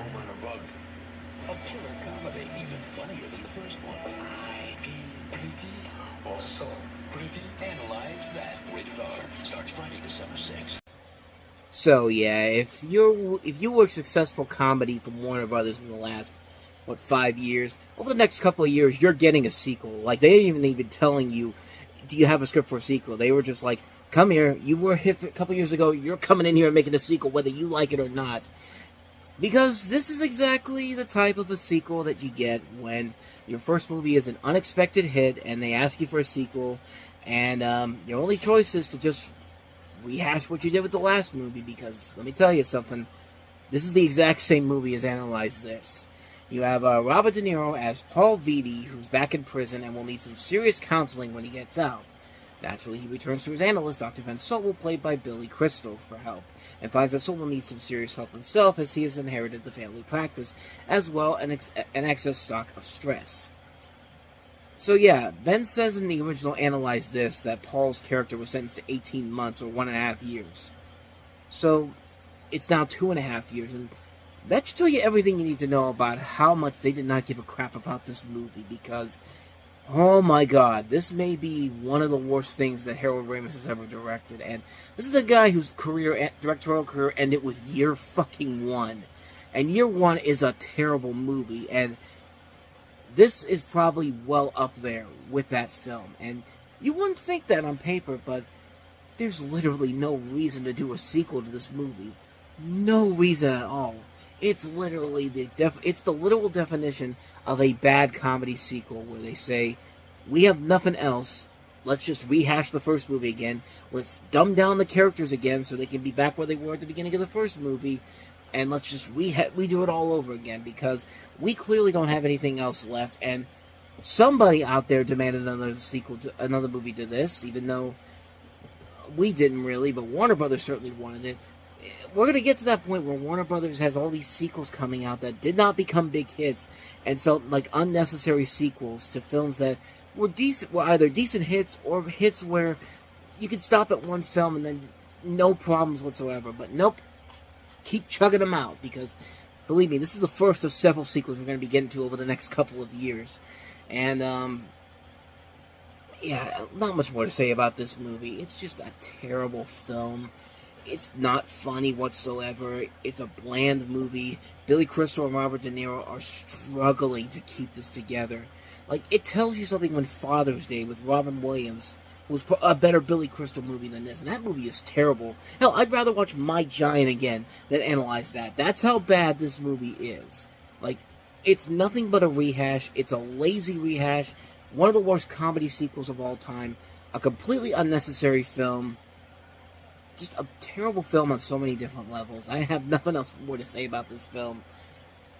home on a rug. A killer comedy, even funnier than the first one. Pretty, also pretty. Analyze that. Rated R. Starts Friday, December 6th. So yeah, if you were a successful comedy from Warner Brothers in the last 5 years, over the next couple of years, you're getting a sequel. Like, they ain't even telling you, do you have a script for a sequel? They were just like, come here, you were hit a couple years ago, you're coming in here and making a sequel, whether you like it or not. Because this is exactly the type of a sequel that you get when your first movie is an unexpected hit, and they ask you for a sequel, and your only choice is to just rehash what you did with the last movie, because, let me tell you something, this is the exact same movie as Analyze This. You have Robert De Niro as Paul Vitti, who's back in prison and will need some serious counseling when he gets out. Naturally, he returns to his analyst, Dr. Van Sobel, played by Billy Crystal, for help, and finds that Sobel needs some serious help himself as he has inherited the family practice, as well as an excess stock of stress. So yeah, Ben says in the original Analyze This that Paul's character was sentenced to 18 months or 1.5 years. So it's now 2.5 years, and that should tell you everything you need to know about how much they did not give a crap about this movie, because, oh my god, this may be one of the worst things that Harold Ramis has ever directed, and this is a guy whose directorial career ended with Year fucking One, and Year One is a terrible movie, and this is probably well up there with that film, and you wouldn't think that on paper, but there's literally no reason to do a sequel to this movie. No reason at all. It's literally it's the literal definition of a bad comedy sequel, where they say, we have nothing else, let's just rehash the first movie again, let's dumb down the characters again so they can be back where they were at the beginning of the first movie, and let's just redo it all over again, because we clearly don't have anything else left, and somebody out there demanded another movie to this, even though we didn't really, but Warner Brothers certainly wanted it. We're going to get to that point where Warner Brothers has all these sequels coming out that did not become big hits and felt like unnecessary sequels to films that were either decent hits or hits where you could stop at one film and then no problems whatsoever. But nope, keep chugging them out, because, believe me, this is the first of several sequels we're going to be getting to over the next couple of years. And, yeah, not much more to say about this movie. It's just a terrible film. It's not funny whatsoever. It's a bland movie. Billy Crystal and Robert De Niro are struggling to keep this together. Like, it tells you something when Father's Day with Robin Williams was a better Billy Crystal movie than this, and that movie is terrible. Hell, I'd rather watch My Giant again than Analyze That. That's how bad this movie is. Like, it's nothing but a rehash. It's a lazy rehash. One of the worst comedy sequels of all time. A completely unnecessary film. Just a terrible film on so many different levels. I have nothing else more to say about this film.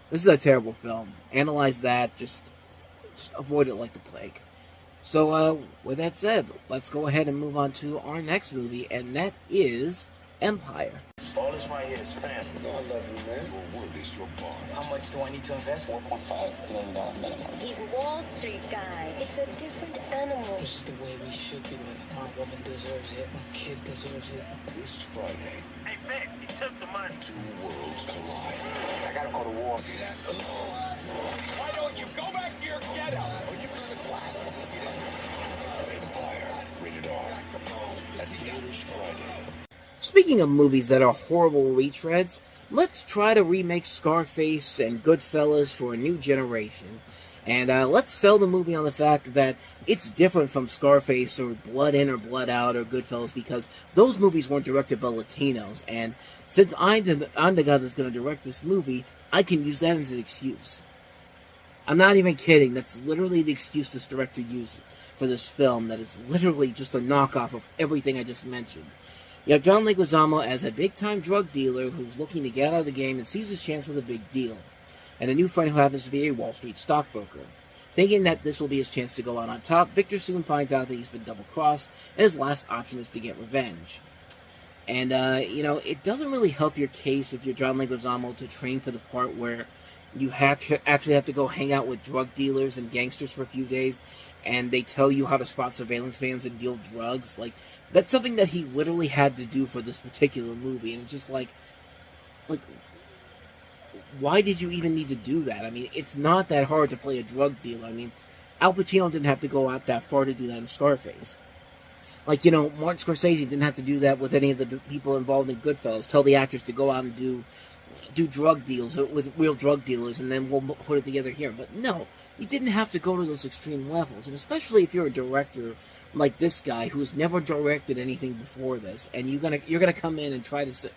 This is a terrible film. Analyze That. Just avoid it like the plague. So, with that said, let's go ahead and move on to our next movie, and that is Empire. All this right here is family. You know I love you, man. Your word is your bond. How much do I need to invest? $4.5 million minimum. He's a Wall Street guy. It's a different animal. This is the way we should be living. My woman deserves it. My kid deserves it. This Friday, Hey, Vic, you took the money. two worlds collide. I gotta go to war. Why don't you go back to your ghetto? Are you gonna clap? Empire, rated R. At theaters Friday. Speaking of movies that are horrible retreads, let's try to remake Scarface and Goodfellas for a new generation. And let's sell the movie on the fact that it's different from Scarface or Blood In or Blood Out or Goodfellas, because those movies weren't directed by Latinos. And since I'm the guy that's going to direct this movie, I can use that as an excuse. I'm not even kidding. That's literally the excuse this director used for this film that is literally just a knockoff of everything I just mentioned. You have John Leguizamo as a big-time drug dealer who's looking to get out of the game and sees his chance with a big deal, and a new friend who happens to be a Wall Street stockbroker. Thinking that this will be his chance to go out on top, Victor soon finds out that he's been double-crossed, and his last option is to get revenge. And, it doesn't really help your case if you're John Leguizamo to train for the part where you actually have to go hang out with drug dealers and gangsters for a few days, and they tell you how to spot surveillance vans and deal drugs. Like, that's something that he literally had to do for this particular movie, and it's just like, why did you even need to do that? I mean, it's not that hard to play a drug dealer. I mean, Al Pacino didn't have to go out that far to do that in Scarface. Like, you know, Martin Scorsese didn't have to do that with any of the people involved in Goodfellas. Tell the actors to go out and do drug deals with real drug dealers, and then we'll put it together here. But no, you didn't have to go to those extreme levels. And especially if you're a director like this guy who's never directed anything before this, and you're gonna come in and try to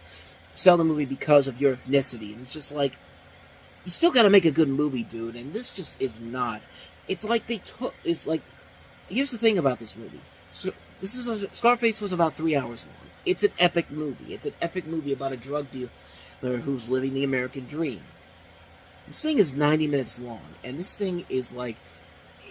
sell the movie because of your ethnicity. And it's just like, you still gotta make a good movie, dude. And this just is not. It's like here's the thing about this movie. So, Scarface was about 3 hours long. It's an epic movie. It's an epic movie about a drug dealer who's living the American dream. This thing is 90 minutes long, and this thing is like,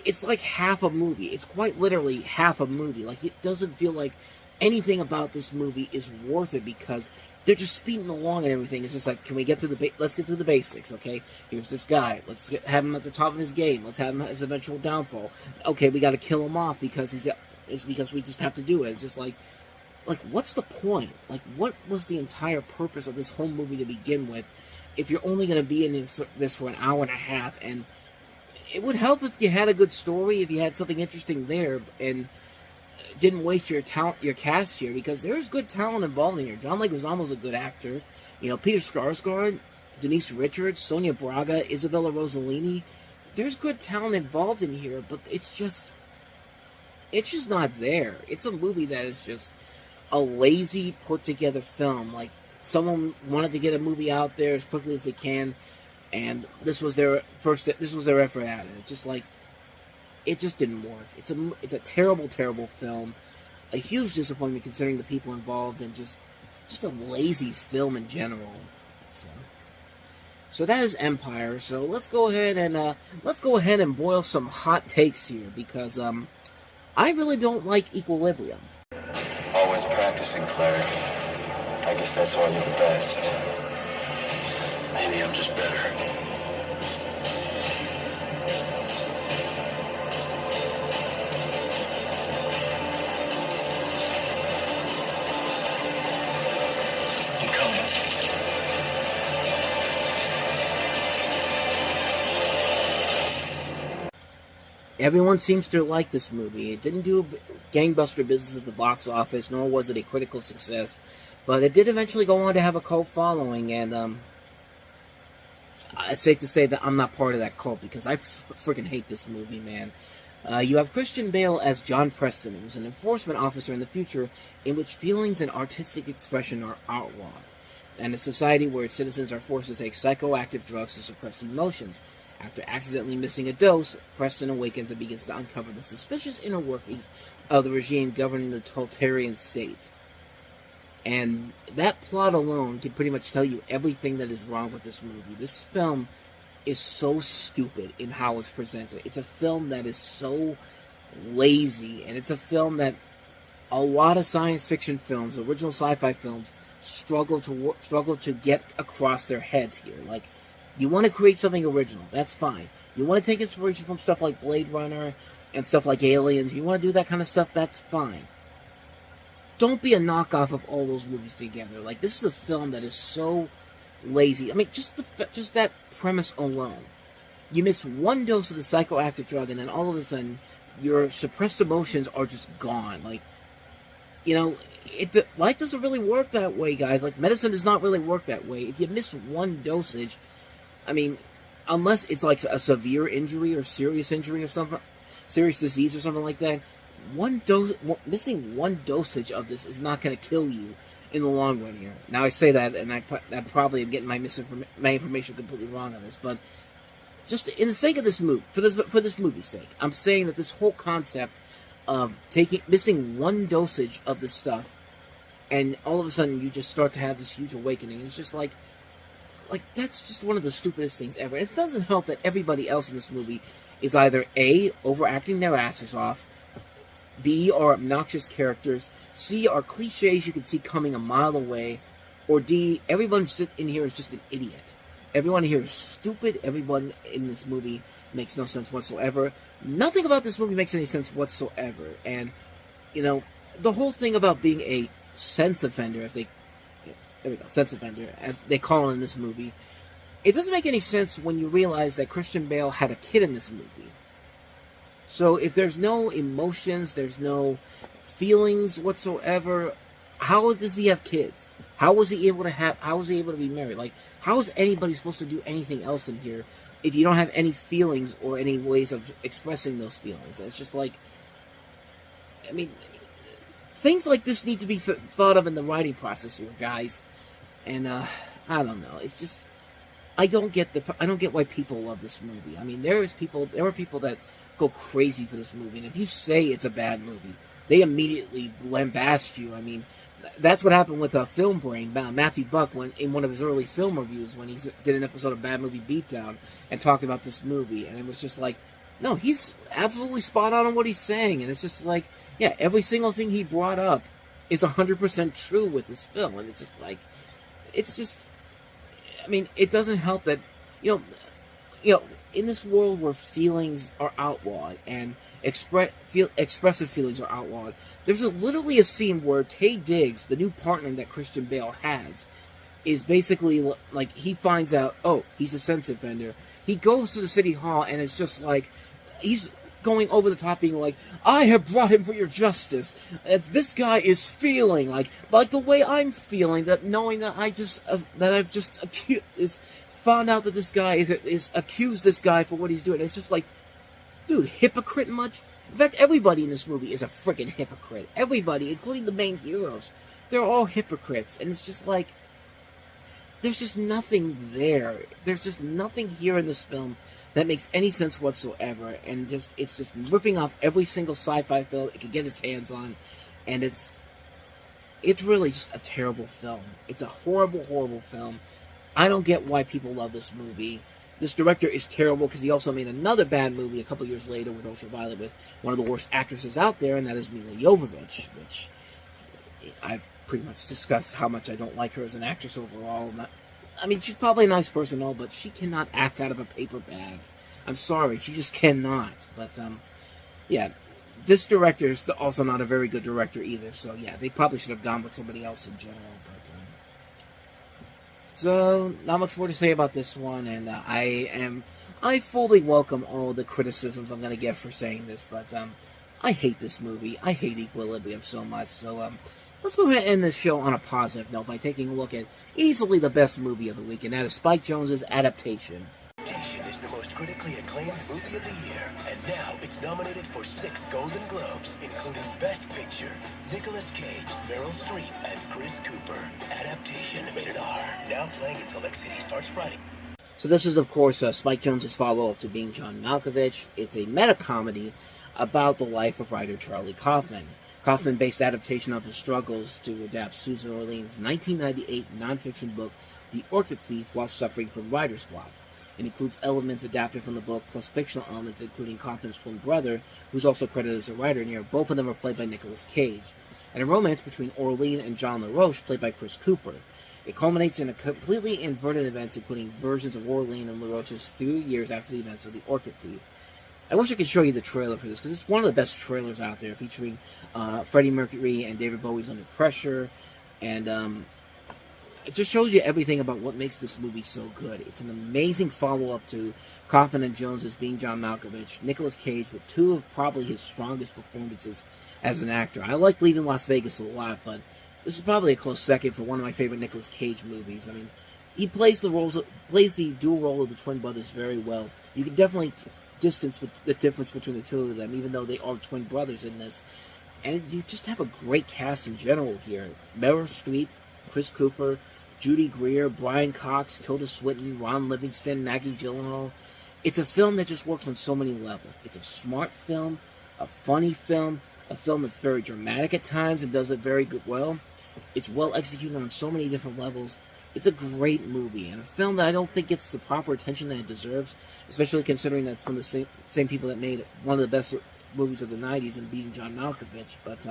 it's like half a movie. It's quite literally half a movie. Like, it doesn't feel like anything about this movie is worth it, because they're just speeding along and everything. It's just like, can we get to let's get to the basics, okay? Here's this guy. Let's have him at the top of his game. Let's have him at his eventual downfall. Okay, we got to kill him off because because we just have to do it. It's just like, what's the point? Like, what was the entire purpose of this whole movie to begin with if you're only going to be in this for an hour and a half? And it would help if you had a good story, if you had something interesting there, and didn't waste your cast here, because there's good talent involved in here. John Leguizamo's a good actor. You know, Peter Skarsgård, Denise Richards, Sonia Braga, Isabella Rossellini. There's good talent involved in here, but it's just not there. It's a movie that is just a lazy, put-together film. Like, someone wanted to get a movie out there as quickly as they can, and this was their effort at it. It's just like, it just didn't work. It's a terrible, terrible film. A huge disappointment considering the people involved, and just a lazy film in general. So that is Empire. So let's go ahead and boil some hot takes here, because I really don't like Equilibrium. Always practicing, Claire. I guess that's why you're the best. Maybe I'm just better. I'm coming. Everyone seems to like this movie. It didn't do gangbuster business at the box office, nor was it a critical success. But it did eventually go on to have a cult following, and it's safe to say that I'm not part of that cult, because I freaking hate this movie, man. You have Christian Bale as John Preston, who's an enforcement officer in the future in which feelings and artistic expression are outlawed, and a society where its citizens are forced to take psychoactive drugs to suppress emotions. After accidentally missing a dose, Preston awakens and begins to uncover the suspicious inner workings of the regime governing the totalitarian state. And that plot alone can pretty much tell you everything that is wrong with this movie. This film is so stupid in how it's presented. It's a film that is so lazy, and it's a film that a lot of science fiction films, original sci-fi films, struggle to get across their heads here. Like, you want to create something original, that's fine. You want to take inspiration from stuff like Blade Runner and stuff like Aliens, you want to do that kind of stuff, that's fine. Don't be a knockoff of all those movies together. Like, this is a film that is so lazy. I mean, just that premise alone. You miss one dose of the psychoactive drug, and then all of a sudden, your suppressed emotions are just gone. Like, you know, life doesn't really work that way, guys. Like, medicine does not really work that way. If you miss one dosage, I mean, unless it's like a severe injury or serious injury or something, serious disease or something like that, missing one dosage of this is not going to kill you in the long run here. Now, I say that, and I probably am getting my information completely wrong on this, but just in the sake of this movie, for this movie's sake, I'm saying that this whole concept of missing one dosage of this stuff, and all of a sudden you just start to have this huge awakening. It's just like that's just one of the stupidest things ever. It doesn't help that everybody else in this movie is either A, overacting their asses off, B, are obnoxious characters, C, are cliches you can see coming a mile away, or D, everyone in here is just an idiot. Everyone here is stupid. Everyone in this movie makes no sense whatsoever. Nothing about this movie makes any sense whatsoever. And, you know, the whole thing about being a sense offender, sense offender, as they call it in this movie, it doesn't make any sense when you realize that Christian Bale had a kid in this movie. So if there's no emotions, there's no feelings whatsoever, how does he have kids? How was he able to be married? Like, how is anybody supposed to do anything else in here if you don't have any feelings or any ways of expressing those feelings? It's just like, I mean, things like this need to be thought of in the writing process here, guys. And I don't know. It's just, I don't get why people love this movie. I mean, there are people that go crazy for this movie, and if you say it's a bad movie, they immediately lambast you. I mean, that's what happened with Film Brain. Matthew Buck, in one of his early film reviews, when he did an episode of Bad Movie Beatdown and talked about this movie, and it was just like, no, he's absolutely spot on what he's saying, and it's just like, yeah, every single thing he brought up is 100% true with this film, and it's just like, I mean, it doesn't help that, you know, in this world where feelings are outlawed and expressive feelings are outlawed, there's literally a scene where Taye Diggs, the new partner that Christian Bale has, is basically like, he finds out, oh, he's a sex offender. He goes to the city hall and it's just like, he's going over the top, being like, I have brought him for your justice. If this guy is feeling like the way I'm feeling, that knowing that I've just found out that this guy is accused this guy for what he's doing. It's just like, dude, hypocrite much? In fact, everybody in this movie is a freaking hypocrite. Everybody, including the main heroes, they're all hypocrites. And it's just like, there's just nothing there. There's just nothing here in this film that makes any sense whatsoever. And it's just ripping off every single sci-fi film it can get its hands on. And it's really just a terrible film. It's a horrible, horrible film. I don't get why people love this movie. This director is terrible because he also made another bad movie a couple years later with Ultraviolet with one of the worst actresses out there, and that is Mila Jovovich, which I've pretty much discussed how much I don't like her as an actress overall. I mean, she's probably a nice person and all, but she cannot act out of a paper bag. I'm sorry, she just cannot. But, yeah, this director is also not a very good director either, so yeah, they probably should have gone with somebody else in general. So, not much more to say about this one, and I fully welcome all the criticisms I'm going to get for saying this, but I hate this movie. I hate Equilibrium so much, so let's go ahead and end this show on a positive note by taking a look at easily the best movie of the week, and that is Spike Jonze's Adaptation. Adaptation is the most critically acclaimed movie of the year, and now it's nominated for 6 Golden Globes, including Best Picture, Nicolas Cage, Meryl Streep, and Chris Cooper. Adaptation, rated R. Now playing until next city starts Friday. So this is, of course, Spike Jonze's follow-up to Being John Malkovich. It's a meta-comedy about the life of writer Charlie Kaufman. Kaufman-based adaptation of his struggles to adapt Susan Orlean's 1998 nonfiction book, The Orchid Thief, while suffering from writer's block. It includes elements adapted from the book, plus fictional elements, including Kaufman's twin brother, who's also credited as a writer in here. Both of them are played by Nicolas Cage. And a romance between Orlean and John LaRoche, played by Chris Cooper. It culminates in a completely inverted events, including versions of Orlean and LaRoche's few years after the events of The Orchid Thief. I wish I could show you the trailer for this, because it's one of the best trailers out there, featuring Freddie Mercury and David Bowie's Under Pressure, and it just shows you everything about what makes this movie so good. It's an amazing follow-up to Kaufman and Jones's Being John Malkovich. Nicolas Cage with 2 of probably his strongest performances as an actor. I like Leaving Las Vegas a lot, but this is probably a close second for one of my favorite Nicolas Cage movies. I mean, he plays the dual role of the twin brothers very well. You can definitely distance with the difference between the two of them, even though they are twin brothers in this. And you just have a great cast in general here. Meryl Streep, Chris Cooper, Judy Greer, Brian Cox, Tilda Swinton, Ron Livingston, Maggie Gyllenhaal. It's a film that just works on so many levels. It's a smart film, a funny film, a film that's very dramatic at times and does it very well. It's well executed on so many different levels. It's a great movie, and a film that I don't think gets the proper attention that it deserves, especially considering that it's from the same people that made one of the best movies of the 90s in Being John Malkovich. But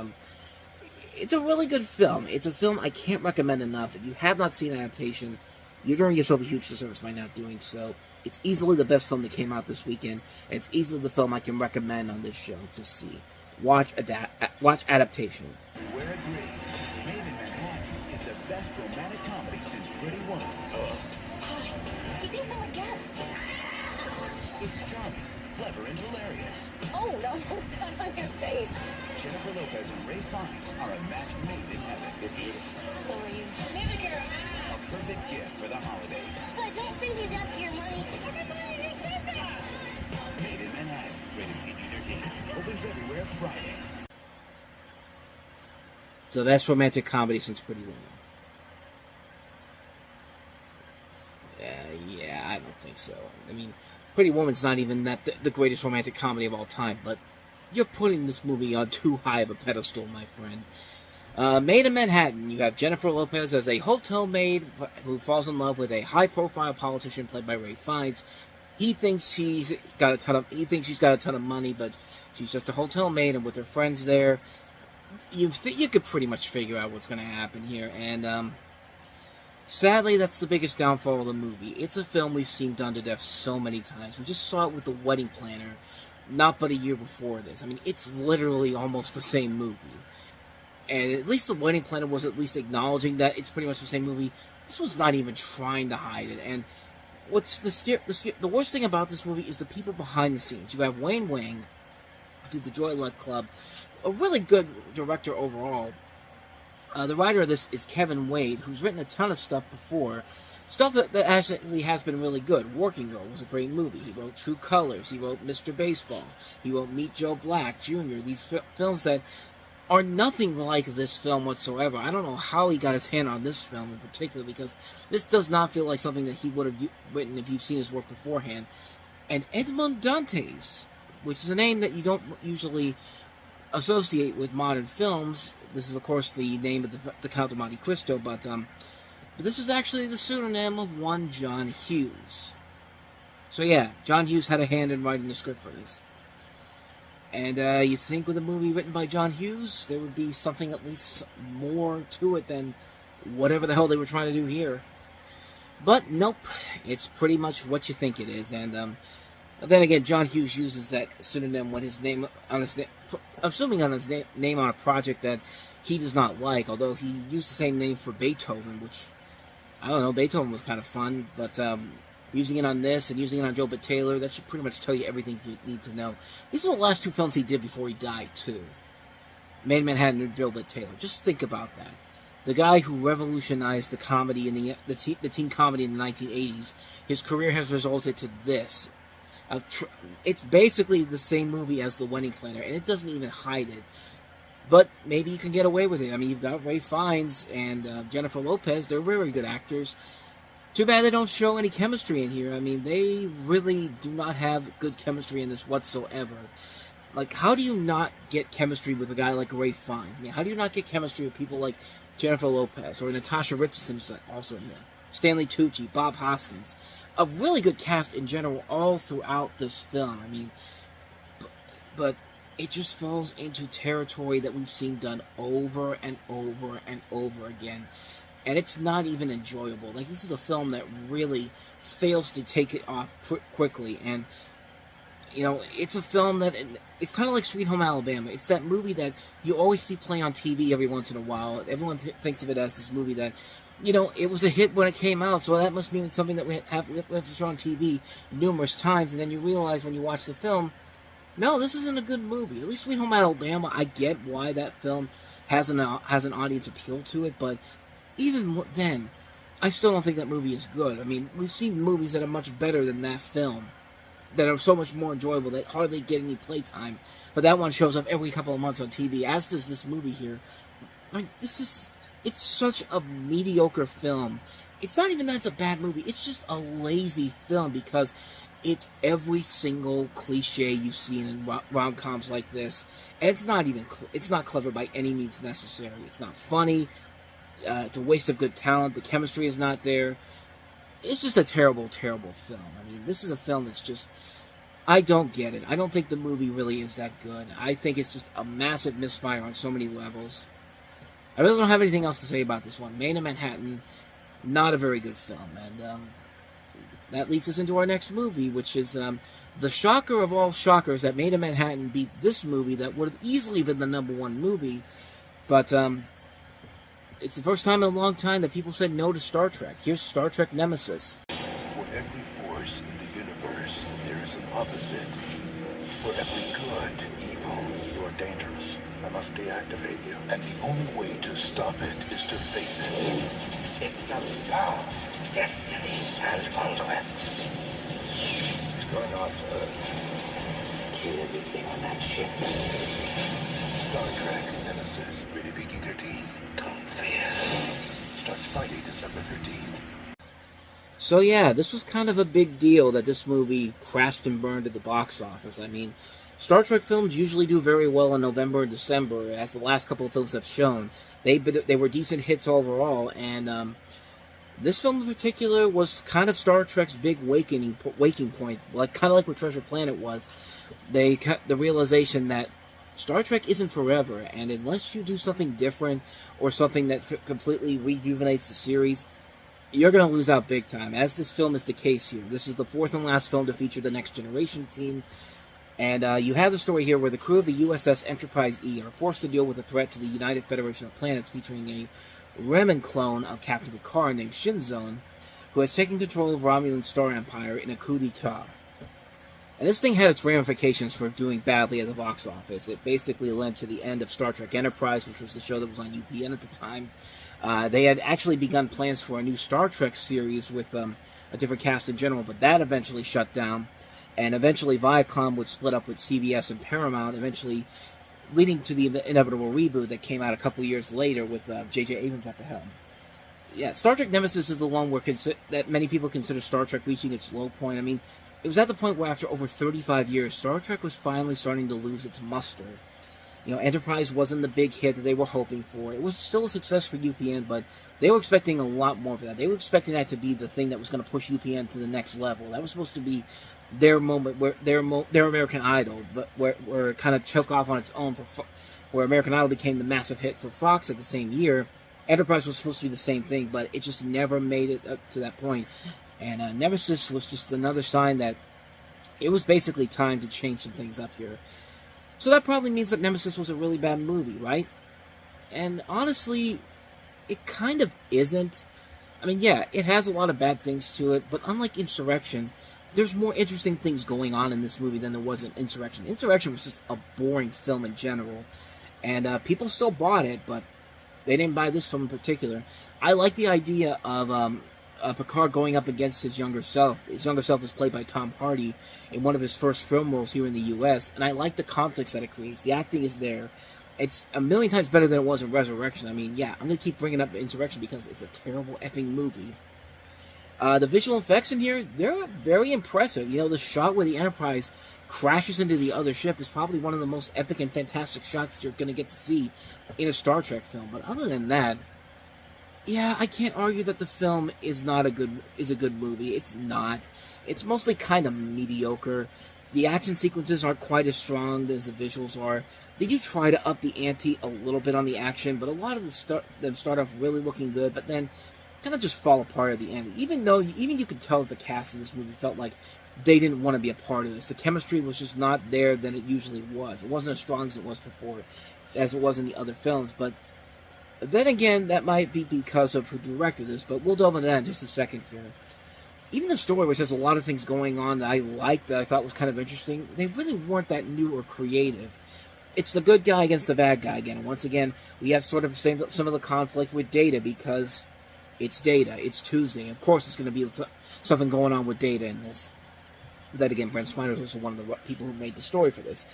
it's a really good film. It's a film I can't recommend enough. If you have not seen Adaptation, you're doing yourself a huge disservice by not doing so. It's easily the best film that came out this weekend, and it's easily the film I can recommend on this show to see. Watch Adaptation. We're agreed. Made in Manhattan is the best romantic comedy since Pretty Woman. Hi. He thinks clever and hilarious. Oh, it almost got on your face. Jennifer Lopez and Ray Fiennes are a match made in heaven. So are you. A perfect gift for the holidays. But I don't think he's after your money. Everybody just said that! Made in Manhattan. Rated PG-13. Opens everywhere Friday. So that's romantic comedy since Pretty Woman. Yeah, I don't think so. I mean, Pretty Woman's not even the greatest romantic comedy of all time, but you're putting this movie on too high of a pedestal, my friend. Made in Manhattan, you have Jennifer Lopez as a hotel maid who falls in love with a high-profile politician played by Ray Fiennes. He thinks she's got a ton of money, but she's just a hotel maid, and with her friends there, you could pretty much figure out what's going to happen here. And sadly, that's the biggest downfall of the movie. It's a film we've seen done to death so many times. We just saw it with The Wedding Planner, not but a year before this. I mean, it's literally almost the same movie. And at least The Wedding Planner was at least acknowledging that it's pretty much the same movie. This one's not even trying to hide it. And what's the worst thing about this movie is the people behind the scenes. You have Wayne Wang, who did The Joy Luck Club, a really good director overall. The writer of this is Kevin Wade, who's written a ton of stuff before. Stuff that actually has been really good. Working Girl was a great movie. He wrote True Colors. He wrote Mr. Baseball. He wrote Meet Joe Black Jr. These films that are nothing like this film whatsoever. I don't know how he got his hand on this film in particular, because this does not feel like something that he would have written if you've seen his work beforehand. And Edmond Dantes, which is a name that you don't usually associate with modern films. This is, of course, the name of the Count of Monte Cristo, but this is actually the pseudonym of one John Hughes. So yeah, John Hughes had a hand in writing the script for this. And you think with a movie written by John Hughes, there would be something at least more to it than whatever the hell they were trying to do here. But nope, it's pretty much what you think it is. And then again, John Hughes uses that pseudonym when his name on his name, assuming on his name on a project that he does not like. Although he used the same name for Beethoven, which I don't know. Beethoven was kind of fun, but using it on this and using it on Joe Bit Taylor, that should pretty much tell you everything you need to know. These are the last two films he did before he died too. Made in Manhattan and Joe Bit Taylor. Just think about that. The guy who revolutionized the comedy in the teen comedy in the 1980s, his career has resulted to this. It's basically the same movie as The Wedding Planner, and it doesn't even hide it. But maybe you can get away with it. I mean, you've got Ray Fiennes and Jennifer Lopez. They're very good actors. Too bad they don't show any chemistry in here. I mean, they really do not have good chemistry in this whatsoever. Like, how do you not get chemistry with a guy like Ray Fiennes? I mean, how do you not get chemistry with people like Jennifer Lopez or Natasha Richardson, who's also in there, Stanley Tucci, Bob Hoskins? A really good cast in general all throughout this film. I mean, but it just falls into territory that we've seen done over and over and over again. And it's not even enjoyable. Like, this is a film that really fails to take it off quickly. And, you know, it's a film that, it's kind of like Sweet Home Alabama. It's that movie that you always see play on TV every once in a while. Everyone thinks of it as this movie that, you know, it was a hit when it came out, so that must mean it's something that we have to show on TV numerous times. And then you realize when you watch the film, no, this isn't a good movie. At least Sweet Home Alabama, I get why that film has an audience appeal to it, but even then, I still don't think that movie is good. I mean, we've seen movies that are much better than that film, that are so much more enjoyable, that hardly get any playtime, but that one shows up every couple of months on TV, as does this movie here. I mean, it's such a mediocre film. It's not even that it's a bad movie, it's just a lazy film, because it's every single cliche you've seen in rom-coms like this, and it's not clever by any means necessary. It's not funny. It's a waste of good talent. The chemistry is not there. It's just a terrible, terrible film. I mean, this is a film that's just, I don't get it. I don't think the movie really is that good. I think it's just a massive misfire on so many levels. I really don't have anything else to say about this one. Made in Manhattan, not a very good film. And that leads us into our next movie, which is the shocker of all shockers, that Made in Manhattan beat this movie that would have easily been the #1 movie. But it's the first time in a long time that people said no to Star Trek. Here's Star Trek Nemesis. For every force in the universe, there is an opposite. For every good, evil, You're dangerous. I must deactivate you. and the only way to stop it is to face it. It's the past. Destiny has consequences. He's going off to Earth. Kill everything on that ship. Star Trek Nemesis, rated PG-13. Don't fear. Starts Friday, December 13th. So yeah, this was kind of a big deal that this movie crashed and burned at the box office. I mean, Star Trek films usually do very well in November and December, as the last couple of films have shown. They were decent hits overall, and this film in particular was kind of Star Trek's big waking point, kind of like what Treasure Planet was. The realization that Star Trek isn't forever, and unless you do something different or something that completely rejuvenates the series, you're going to lose out big time, as this film is the case here. This is the fourth and last film to feature the Next Generation team, and you have the story here where the crew of the USS Enterprise E are forced to deal with a threat to the United Federation of Planets featuring a Reman clone of Captain Picard named Shinzone, who has taken control of Romulan Star Empire in a coup d'etat. And this thing had its ramifications for doing badly at the box office. It basically led to the end of Star Trek Enterprise, which was the show that was on UPN at the time. They had actually begun plans for a new Star Trek series with a different cast in general, but that eventually shut down. And eventually Viacom would split up with CBS and Paramount, eventually leading to the inevitable reboot that came out a couple years later with J.J. Abrams at the helm. Yeah, Star Trek Nemesis is the one that many people consider Star Trek reaching its low point. I mean, it was at the point where after over 35 years, Star Trek was finally starting to lose its muster. You know, Enterprise wasn't the big hit that they were hoping for. It was still a success for UPN, but they were expecting a lot more for that. They were expecting that to be the thing that was going to push UPN to the next level. That was supposed to be their moment, where their American Idol, but where it kind of took off on its own, where American Idol became the massive hit for Fox at the same year. Enterprise was supposed to be the same thing, but it just never made it up to that point. And Nemesis was just another sign that it was basically time to change some things up here. So that probably means that Nemesis was a really bad movie, right? And honestly, it kind of isn't. I mean, yeah, it has a lot of bad things to it, but unlike Insurrection, there's more interesting things going on in this movie than there was in Insurrection. Insurrection was just a boring film in general, and people still bought it, but they didn't buy this film in particular. I like the idea of Picard going up against his younger self. His younger self was played by Tom Hardy in one of his first film roles here in the U.S., and I like the conflicts that it creates. The acting is there. It's a million times better than it was in Resurrection. I mean, yeah, I'm going to keep bringing up Insurrection because it's a terrible effing movie. The visual effects in here, they're very impressive. You know, the shot where the Enterprise crashes into the other ship is probably one of the most epic and fantastic shots that you're going to get to see in a Star Trek film. But other than that, yeah, I can't argue that the film is a good movie. It's not. It's mostly kind of mediocre. The action sequences aren't quite as strong as the visuals are. They do try to up the ante a little bit on the action, but a lot of them start off really looking good, but then kind of just fall apart at the end. Even you could tell that the cast of this movie felt like they didn't want to be a part of this. The chemistry was just not there than it usually was. It wasn't as strong as it was before, as it was in the other films, but then again, that might be because of who directed this, but we'll delve into that in just a second here. Even the story, which has a lot of things going on that I liked, that I thought was kind of interesting, they really weren't that new or creative. It's the good guy against the bad guy again. And once again, we have sort of some of the conflict with Data because it's Data. It's Tuesday. Of course, it's going to be something going on with Data in this. Then again, Brent Spiner is also one of the people who made the story for this.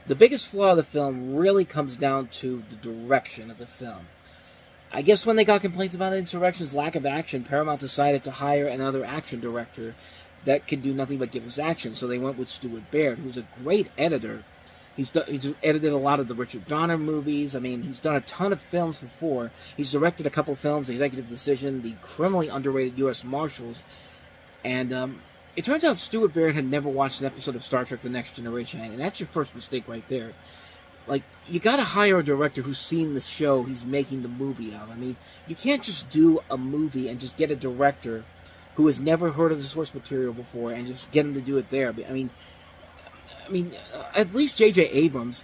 The biggest flaw of the film really comes down to the direction of the film. I guess when they got complaints about Insurrection's lack of action, Paramount decided to hire another action director that could do nothing but give us action. So they went with Stuart Baird, who's a great editor. He's edited a lot of the Richard Donner movies. I mean, he's done a ton of films before. He's directed a couple films, Executive Decision, the criminally underrated U.S. Marshals. And it turns out Stuart Baird had never watched an episode of Star Trek The Next Generation, and that's your first mistake right there. Like, you gotta hire a director who's seen the show he's making the movie of. I mean, you can't just do a movie and just get a director who has never heard of the source material before and just get him to do it there. I mean, at least J.J. Abrams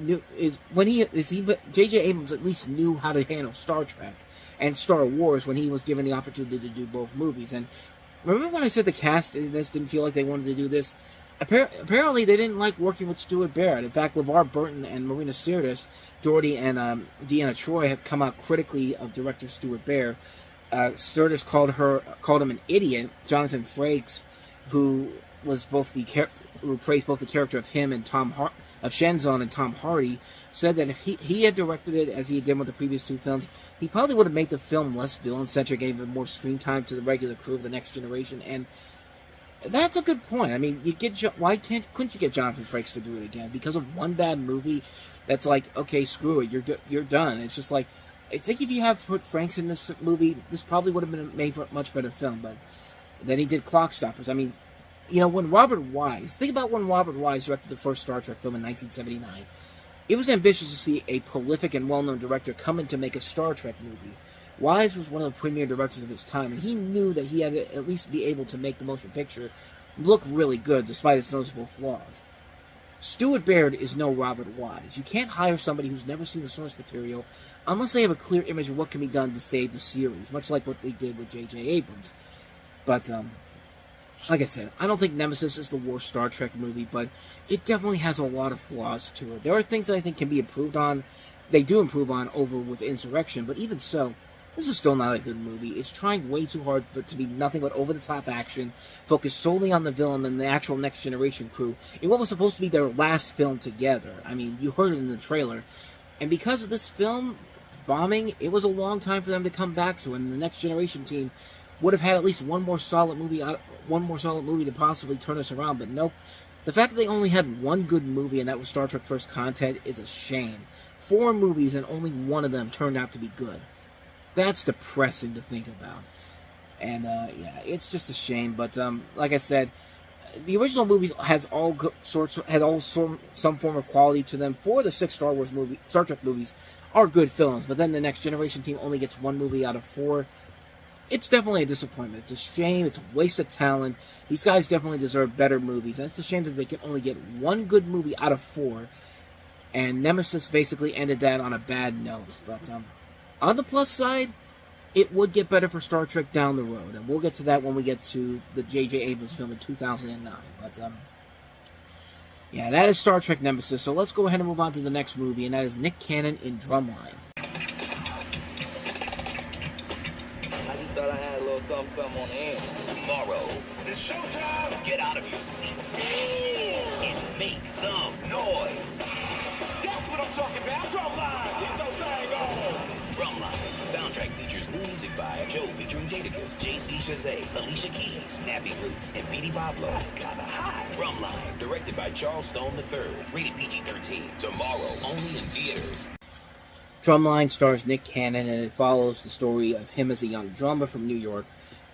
J.J. Abrams at least knew how to handle Star Trek and Star Wars when he was given the opportunity to do both movies. And remember when I said the cast in this didn't feel like they wanted to do this? apparently they didn't like working with Stuart Barrett. In fact, LeVar Burton and Marina Sirtis, Doherty, and Deanna Troi have come out critically of director Stuart Barrett. Sirtis called him an idiot. Jonathan Frakes, who praised both the character of him and of Shenzon and Tom Hardy, said that if he had directed it as he did with the previous two films, he probably would have made the film less villain-centric, gave more screen time to the regular crew of the Next Generation, and that's a good point. I mean, couldn't you get Jonathan Frakes to do it again? Because of one bad movie, that's like, okay, screw it, you're done. It's just like, I think if you have put Frakes in this movie, this probably would have been made for a much better film, but then he did Clock Stoppers. I mean, when Robert Wise directed the first Star Trek film in 1979, it was ambitious to see a prolific and well-known director come in to make a Star Trek movie. Wise was one of the premier directors of his time, and he knew that he had to at least be able to make the motion picture look really good, despite its noticeable flaws. Stuart Baird is no Robert Wise. You can't hire somebody who's never seen the source material unless they have a clear image of what can be done to save the series, much like what they did with J.J. Abrams. But, like I said, I don't think Nemesis is the worst Star Trek movie, but it definitely has a lot of flaws to it. There are things that I think can be improved on. They do improve on over with Insurrection, but even so, this is still not a good movie. It's trying way too hard to be nothing but over-the-top action, focused solely on the villain and the actual Next Generation crew, in what was supposed to be their last film together. I mean, you heard it in the trailer. And because of this film bombing, it was a long time for them to come back to, and the Next Generation team would have had at least one more solid movie to possibly turn us around, but nope. The fact that they only had one good movie, and that was Star Trek First Contact, is a shame. 4 movies, and only one of them turned out to be good. That's depressing to think about. And, yeah, it's just a shame. But, like I said, the original movies had some form of quality to them. 4 of the 6 Star Trek movies are good films. But then the Next Generation team only gets 1 movie out of 4. It's definitely a disappointment. It's a shame. It's a waste of talent. These guys definitely deserve better movies. And it's a shame that they can only get 1 good movie out of 4. And Nemesis basically ended that on a bad note. But, on the plus side, it would get better for Star Trek down the road, and we'll get to that when we get to the J.J. Abrams film in 2009. But, yeah, that is Star Trek Nemesis, so let's go ahead and move on to the next movie, and that is Nick Cannon in Drumline. I just thought I had a little something on the end. Tomorrow, It's showtime! get out of your seat and make some noise. That's what I'm talking about! Drumline! Get your thing on! Drumline. Soundtrack features new music by Joe featuring Jadakiss, JC Chazé, Alicia Keys, Nappy Roots, and Petey Pablo. That's kinda hot! Drumline, directed by Charles Stone III, rated PG-13. Tomorrow, only in theaters. Drumline stars Nick Cannon, and it follows the story of him as a young drummer from New York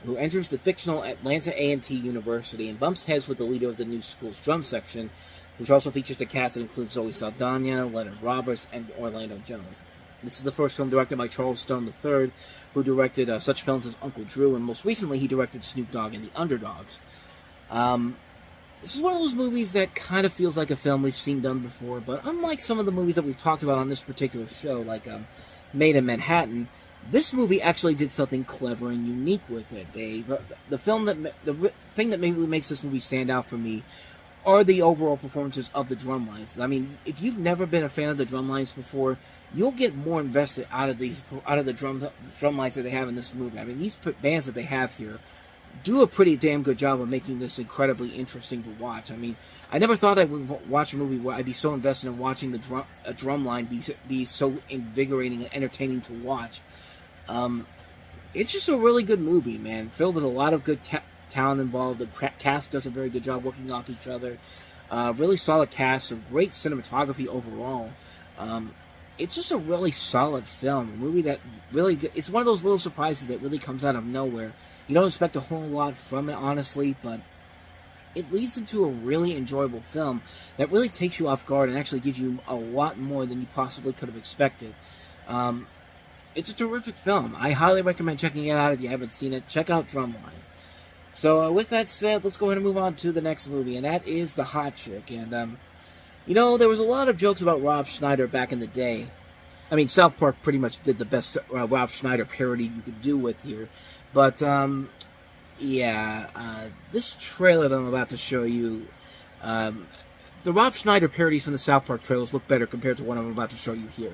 who enters the fictional Atlanta A&T University and bumps heads with the leader of the new school's drum section, which also features a cast that includes Zoe Saldana, Leonard Roberts, and Orlando Jones. This is the first film directed by Charles Stone III, who directed such films as Uncle Drew, and most recently he directed Snoop Dogg and The Underdogs. This is one of those movies that kind of feels like a film we've seen done before, but unlike some of the movies that we've talked about on this particular show, like Made in Manhattan, this movie actually did something clever and unique with it. The thing that maybe makes this movie stand out for me are the overall performances of the drum lines. I mean, if you've never been a fan of the drum lines before, you'll get more invested out of the drum lines that they have in this movie. I mean, these bands that they have here do a pretty damn good job of making this incredibly interesting to watch. I mean, I never thought I would watch a movie where I'd be so invested in watching a drum line be so invigorating and entertaining to watch. It's just a really good movie, man, filled with a lot of good talent involved. The cast does a very good job working off each other. Really solid cast, some great cinematography overall. It's just a really solid film. A movie that really, it's one of those little surprises that really comes out of nowhere. You don't expect a whole lot from it, honestly, but it leads into a really enjoyable film that really takes you off guard and actually gives you a lot more than you possibly could have expected. It's a terrific film. I highly recommend checking it out if you haven't seen it. Check out Drumline. So with that said, let's go ahead and move on to the next movie, and that is The Hot Chick. And, you know, there was a lot of jokes about Rob Schneider back in the day. I mean, South Park pretty much did the best Rob Schneider parody you could do with here. But, yeah, this trailer that I'm about to show you The Rob Schneider parodies from the South Park trailers look better compared to what I'm about to show you here.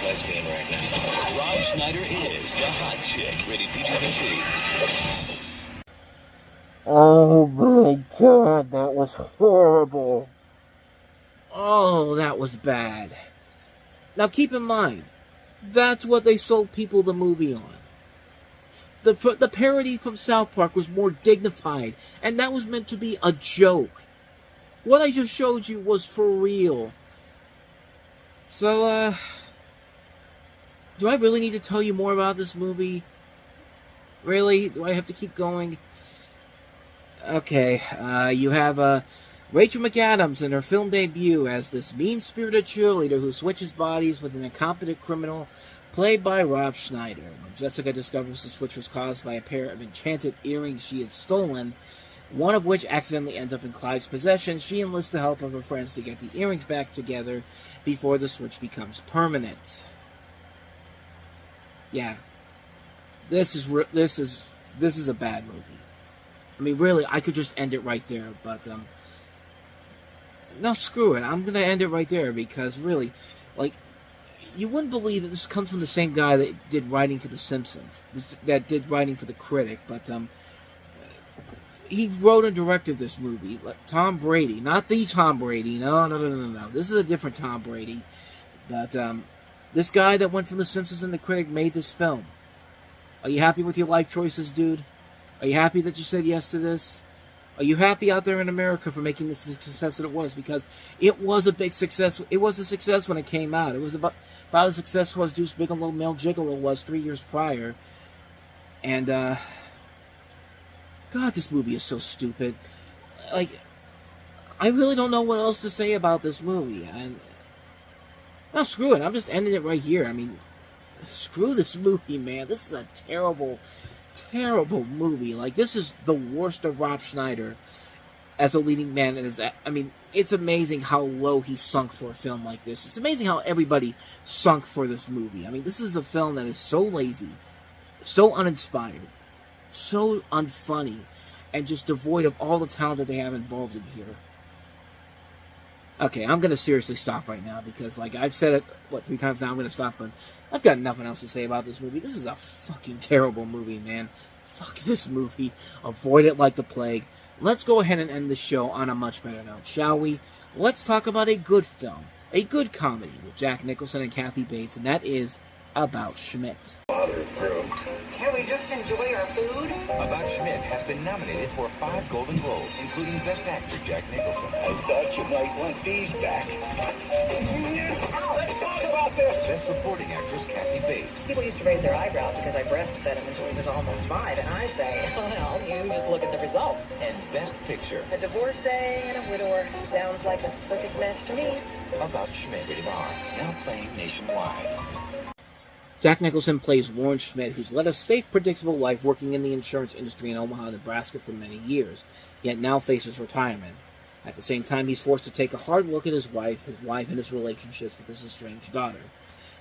Lesbian right now. Rob Schneider is the hot chick. Rated PG-13. Oh my god, that was horrible. Oh, that was bad. Now keep in mind, that's what they sold people the movie on. The parody from South Park was more dignified, and that was meant to be a joke. What I just showed you was for real. So, do I really need to tell you more about this movie? Really? Do I have to keep going? Okay, you have Rachel McAdams in her film debut as this mean-spirited cheerleader who switches bodies with an incompetent criminal played by Rob Schneider. When Jessica discovers the switch was caused by a pair of enchanted earrings she had stolen, one of which accidentally ends up in Clive's possession, she enlists the help of her friends to get the earrings back together before the switch becomes permanent. Yeah, this is a bad movie. I mean, really, I could just end it right there, but no, screw it. I'm gonna end it right there because really, like, you wouldn't believe that this comes from the same guy that did writing for The Simpsons, that did writing for The Critic, but he wrote and directed this movie. Tom Brady, not the Tom Brady. No. This is a different Tom Brady, but this guy that went from The Simpsons and The Critic made this film. Are you happy with your life choices, dude? Are you happy that you said yes to this? Are you happy out there in America for making this the success that it was? Because it was a big success. It was a success when it came out. It was about as successful as Deuce Bigalow Male Gigolo was 3 years prior. And, God, this movie is so stupid. Like, I really don't know what else to say about this movie. And, well, screw it. I'm just ending it right here. I mean, screw this movie, man. This is a terrible, terrible movie. Like, this is the worst of Rob Schneider as a leading man. I mean, it's amazing how low he sunk for a film like this. It's amazing how everybody sunk for this movie. I mean, this is a film that is so lazy, so uninspired, so unfunny, and just devoid of all the talent that they have involved in here. Okay, I'm going to seriously stop right now because, like, I've said it, 3 times now, I'm going to stop, but I've got nothing else to say about this movie. This is a fucking terrible movie, man. Fuck this movie. Avoid it like the plague. Let's go ahead and end the show on a much better note, shall we? Let's talk about a good film, a good comedy with Jack Nicholson and Kathy Bates, and that is About Schmidt. Can't we just enjoy our food? About Schmidt has been nominated for 5 Golden Globes, including Best Actor Jack Nicholson. I thought you might want these back. Let's talk about this. Best Supporting Actress Kathy Bates. People used to raise their eyebrows because I breastfed him until he was almost 5, and I say, well, you just look at the results. And Best Picture. A divorcee and a widower sounds like a perfect match to me. About Schmidt, rated R, now playing nationwide. Jack Nicholson plays Warren Schmidt, who's led a safe, predictable life working in the insurance industry in Omaha, Nebraska for many years, yet now faces retirement. At the same time, he's forced to take a hard look at his life, and his relationships with his estranged daughter.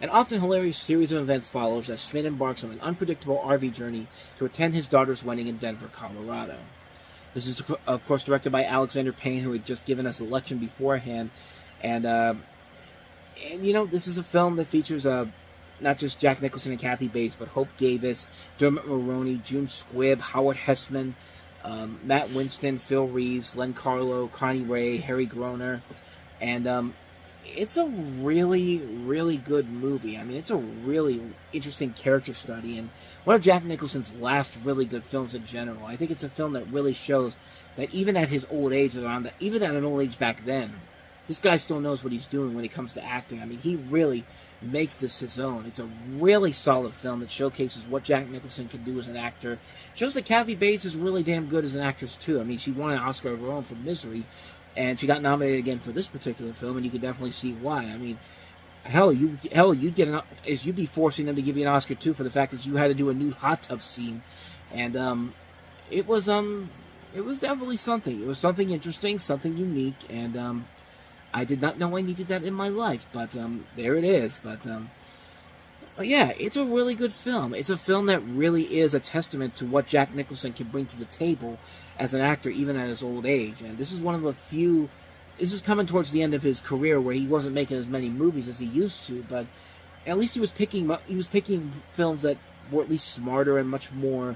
An often hilarious series of events follows as Schmidt embarks on an unpredictable RV journey to attend his daughter's wedding in Denver, Colorado. This is, of course, directed by Alexander Payne, who had just given us a lecture beforehand, and you know, this is a film that features not just Jack Nicholson and Kathy Bates, but Hope Davis, Dermot Mulroney, June Squibb, Howard Hessman, Matt Winston, Phil Reeves, Len Carlo, Connie Ray, Harry Groner, and it's a really, really good movie. I mean, it's a really interesting character study, and one of Jack Nicholson's last really good films in general. I think it's a film that really shows that even at his old age, even at an old age back then, this guy still knows what he's doing when it comes to acting. I mean, he really makes this his own. It's a really solid film that showcases what Jack Nicholson can do as an actor. It shows that Kathy Bates is really damn good as an actress, too. I mean, she won an Oscar of her own for Misery, and she got nominated again for this particular film, and you can definitely see why. I mean, you'd be forcing them to give you an Oscar too for the fact that you had to do a new hot tub scene, and it was definitely something. It was something interesting, something unique, and I did not know I needed that in my life, but there it is. But yeah, it's a really good film. It's a film that really is a testament to what Jack Nicholson can bring to the table as an actor, even at his old age. And this is one of the few. This is coming towards the end of his career where he wasn't making as many movies as he used to, but at least he was picking films that were at least smarter and much more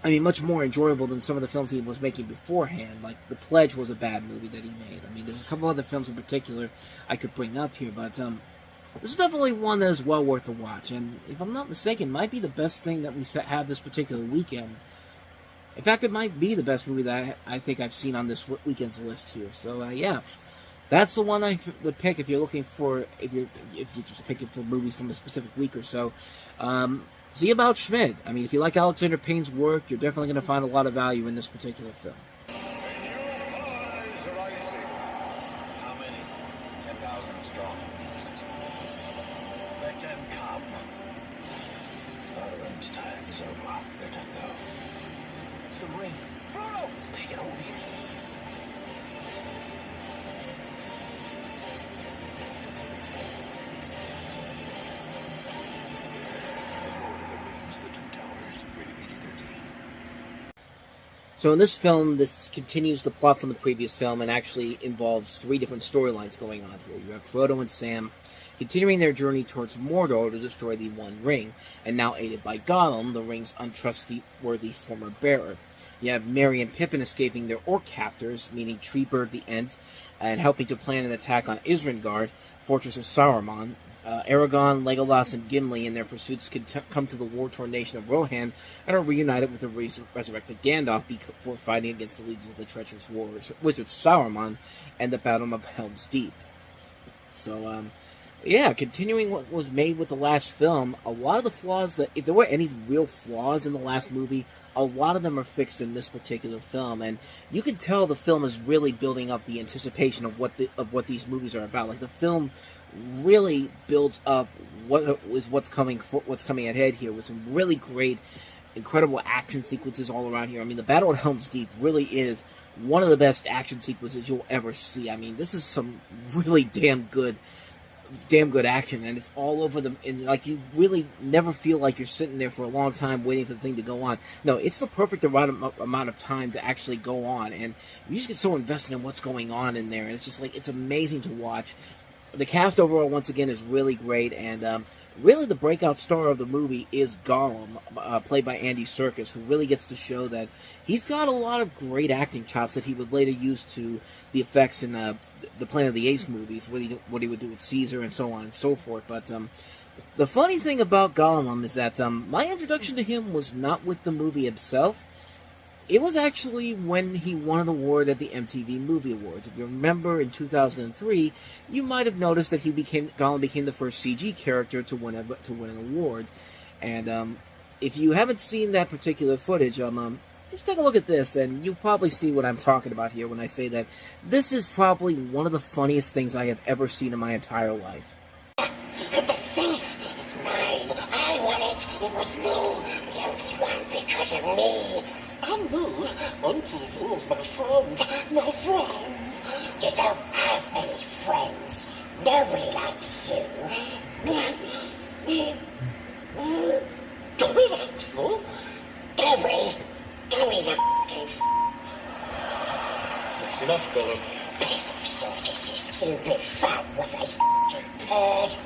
enjoyable than some of the films he was making beforehand. Like The Pledge was a bad movie that he made. I mean, there's a couple other films in particular I could bring up here, but this is definitely one that is well worth a watch. And if I'm not mistaken, might be the best thing that we have this particular weekend. In fact, it might be the best movie that I think I've seen on this weekend's list here. So yeah, that's the one I would pick if you're looking for if you're just picking for movies from a specific week or so. See about Schmidt. I mean, if you like Alexander Payne's work, you're definitely going to find a lot of value in this particular film. How many? 10,000 strong at least. Let them come. Our end time is over. Let them go. It's the ring. Bruno! It's taking over here. So in this film, this continues the plot from the previous film and actually involves 3 different storylines going on here. You have Frodo and Sam continuing their journey towards Mordor to destroy the One Ring, and now aided by Gollum, the ring's untrustworthy former bearer. You have Merry and Pippin escaping their orc captors, meaning Treebird the Ent, and helping to plan an attack on Isengard, fortress of Saruman. Aragorn, Legolas, and Gimli in their pursuits come to the war-torn nation of Rohan and are reunited with the resurrected Gandalf before fighting against the legions of the treacherous wizard Saruman and the Battle of Helm's Deep. So, yeah, continuing what was made with the last film, a lot of the flaws if there were any real flaws in the last movie, a lot of them are fixed in this particular film, and you can tell the film is really building up the anticipation of what these movies are about. Like, the film really builds up what's coming ahead here with some really great, incredible action sequences all around here. I mean, the Battle at Helm's Deep really is one of the best action sequences you'll ever see. I mean, this is some really damn good action, and it's all over them, and like you really never feel like you're sitting there for a long time waiting for the thing to go on. No, it's the perfect amount of time to actually go on, and you just get so invested in what's going on in there, and it's just like, it's amazing to watch. The cast overall, once again, is really great, and really the breakout star of the movie is Gollum, played by Andy Serkis, who really gets to show that he's got a lot of great acting chops that he would later use to the effects in the Planet of the Apes movies, what he would do with Caesar and so on and so forth. But the funny thing about Gollum is that my introduction to him was not with the movie itself. It was actually when he won an award at the MTV Movie Awards. If you remember, in 2003, you might have noticed that Gollum became the first CG character to win an award. And if you haven't seen that particular footage, just take a look at this, and you'll probably see what I'm talking about here when I say that this is probably one of the funniest things I have ever seen in my entire life. The safe, it's mine. I won it. It was me. You won because of me. And me, MTV is my friend. My friend. You don't have any friends. Nobody likes you. Dobby likes me. Dobby's a f***ing That's enough, Gollum. piece of circus, you stupid fat with a f***ing turd.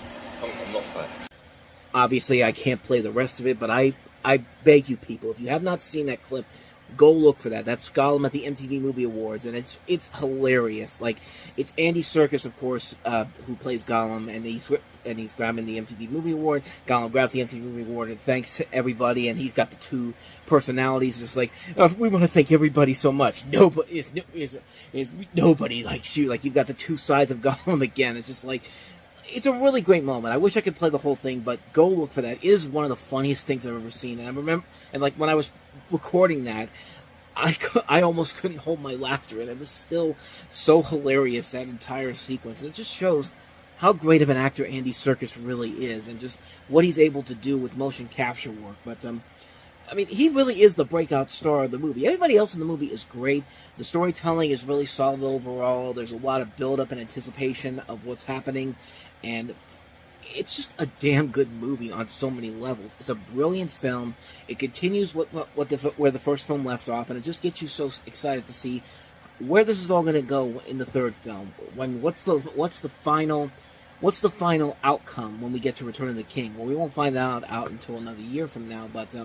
I'm not fat. Obviously, I can't play the rest of it, but I beg you people, if you have not seen that clip, go look for that. That's Gollum at the MTV Movie Awards, and it's hilarious. Like, it's Andy Serkis, of course, who plays Gollum, and he's grabbing the MTV Movie Award. Gollum grabs the MTV Movie Award and thanks everybody, and he's got the 2 personalities, just like, we want to thank everybody so much. Nobody nobody likes you. Like, you've got the 2 sides of Gollum again. It's just like, it's a really great moment. I wish I could play the whole thing, but go look for that. It is one of the funniest things I've ever seen. And I remember, and like when I was recording that, I almost couldn't hold my laughter, and it was still so hilarious, that entire sequence. And it just shows how great of an actor Andy Serkis really is, and just what he's able to do with motion capture work. But I mean, he really is the breakout star of the movie. Everybody else in the movie is great. The storytelling is really solid overall. There's a lot of build-up and anticipation of what's happening, and it's just a damn good movie on so many levels. It's a brilliant film. It continues where the first film left off, and it just gets you so excited to see where this is all going to go in the third film. What's the final outcome when we get to Return of the King? Well, we won't find that out until another year from now, but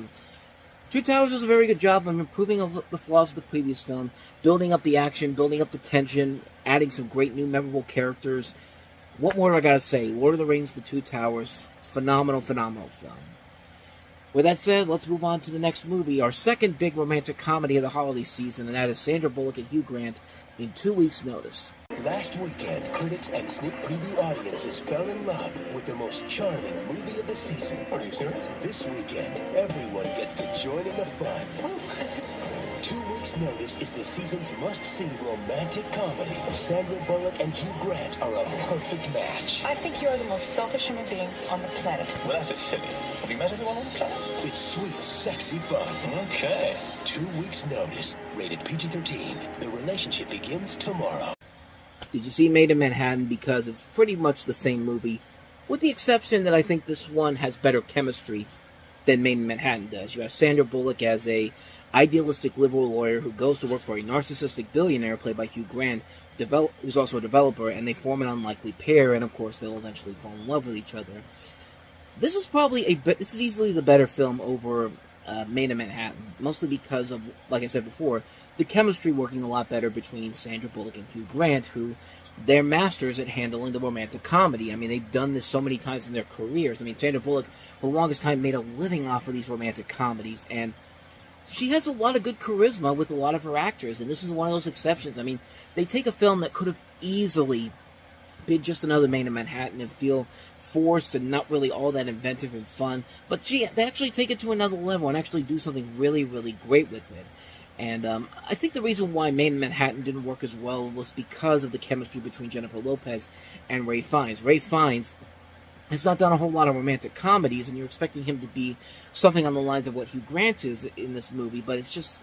Two Towers does a very good job of improving the flaws of the previous film, building up the action, building up the tension, adding some great new memorable characters. What more do I gotta say? Lord of the Rings, The Two Towers, phenomenal film. With that said, let's move on to the next movie, our second big romantic comedy of the holiday season, and that is Sandra Bullock and Hugh Grant in 2 weeks' notice. Last weekend, critics and sneak preview audiences fell in love with the most charming movie of the season. Are you serious? This weekend, everyone gets to join in the fun. 2 weeks' notice is the season's must-see romantic comedy. Sandra Bullock and Hugh Grant are a perfect match. I think you're the most selfish human being on the planet. Well, that's just silly. Have you met everyone on the planet? It's sweet, sexy fun. Okay. 2 weeks' notice. Rated PG-13. The relationship begins tomorrow. Did you see Made in Manhattan? Because it's pretty much the same movie, with the exception that I think this one has better chemistry than Made in Manhattan does. You have Sandra Bullock as a idealistic liberal lawyer who goes to work for a narcissistic billionaire played by Hugh Grant, who's also a developer, and they form an unlikely pair, and of course they'll eventually fall in love with each other. This is easily the better film over Made in Manhattan, mostly because of, like I said before, the chemistry working a lot better between Sandra Bullock and Hugh Grant, who they're masters at handling the romantic comedy. I mean, they've done this so many times in their careers. I mean, Sandra Bullock, for the longest time, made a living off of these romantic comedies, and she has a lot of good charisma with a lot of her actors, and this is one of those exceptions. I mean, they take a film that could have easily been just another Made in Manhattan and feel forced and not really all that inventive and fun, but they actually take it to another level and actually do something really, really great with it. And I think the reason why Made in Manhattan didn't work as well was because of the chemistry between Jennifer Lopez and Ralph Fiennes. Ralph Fiennes has not done a whole lot of romantic comedies, and you're expecting him to be something on the lines of what Hugh Grant is in this movie, but it's just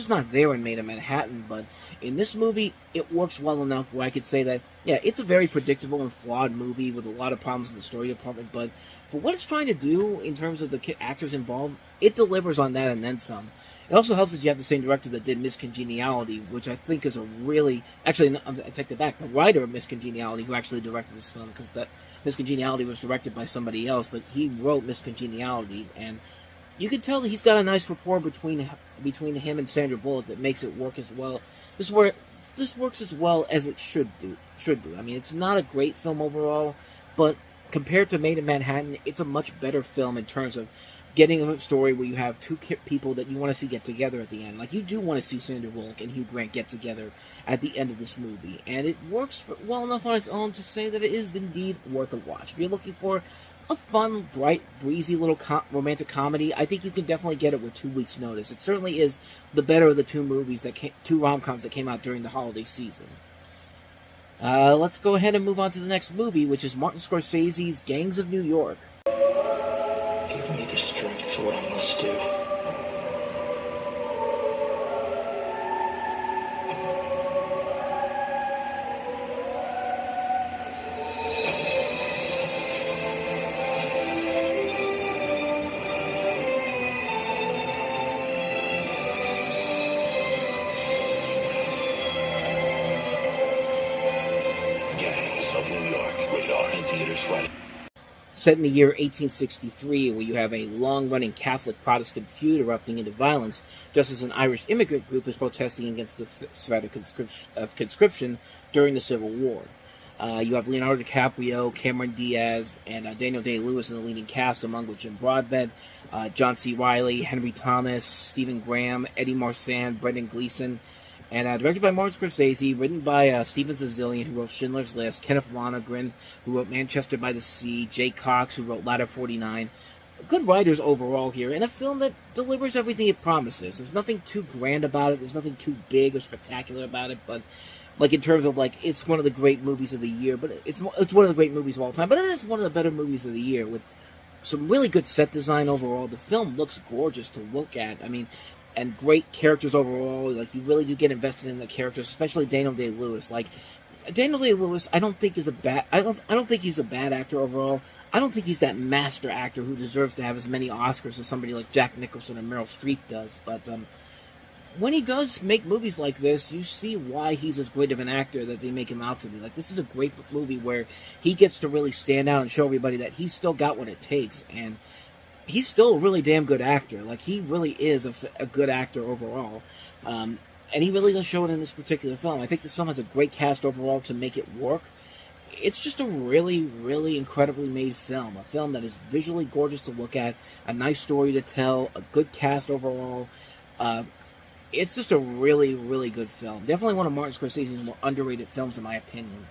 not there in Made in Manhattan. But in this movie, it works well enough where I could say that, yeah, it's a very predictable and flawed movie with a lot of problems in the story department, but for what it's trying to do in terms of the actors involved, it delivers on that and then some. It also helps that you have the same director that did Miss Congeniality, which I think is a really... Actually, I take that back. The writer of Miss Congeniality, who actually directed this film, because that Miss Congeniality was directed by somebody else, but he wrote Miss Congeniality, and you can tell that he's got a nice rapport between him and Sandra Bullock that makes it work as well. This works as well as it should do. I mean, it's not a great film overall, but compared to Made in Manhattan, it's a much better film in terms of getting a story where you have two people that you want to see get together at the end. Like, you do want to see Sandra Bullock and Hugh Grant get together at the end of this movie. And it works well enough on its own to say that it is indeed worth a watch. If you're looking for a fun, bright, breezy little romantic comedy, I think you can definitely get it with 2 weeks' notice. It certainly is the better of the two rom-coms that came out during the holiday season. Let's go ahead and move on to the next movie, which is Martin Scorsese's Gangs of New York. Give me the strength for what I must do. Gangs of New York. Rated R in theaters Friday. Set in the year 1863, where you have a long-running Catholic-Protestant feud erupting into violence, just as an Irish immigrant group is protesting against the threat of conscription during the Civil War. You have Leonardo DiCaprio, Cameron Diaz, and Daniel Day-Lewis in the leading cast, among which Jim Broadbent, John C. Reilly, Henry Thomas, Stephen Graham, Eddie Marsan, Brendan Gleeson, and directed by Martin Scorsese, written by Steven Zazilian, who wrote Schindler's List, Kenneth Lonergan, who wrote Manchester by the Sea, Jay Cox, who wrote Ladder 49. Good writers overall here, and a film that delivers everything it promises. There's nothing too grand about it, there's nothing too big or spectacular about it, but like in terms of like it's one of the great movies of the year, but it's one of the great movies of all time. But it is one of the better movies of the year with some really good set design overall. The film looks gorgeous to look at. I mean, and great characters overall. Like you really do get invested in the characters, especially Daniel Day-Lewis. Like Daniel Day-Lewis, I don't think he's a bad actor overall. I don't think he's that master actor who deserves to have as many Oscars as somebody like Jack Nicholson or Meryl Streep does. But when he does make movies like this, you see why he's as great of an actor that they make him out to be. Like, this is a great movie where he gets to really stand out and show everybody that he's still got what it takes. And he's still a really damn good actor. Like, he really is a good actor overall. And he really does show it in this particular film. I think this film has a great cast overall to make it work. It's just a really, really incredibly made film. A film that is visually gorgeous to look at, a nice story to tell, a good cast overall. It's just a really, really good film. Definitely one of Martin Scorsese's more underrated films, in my opinion.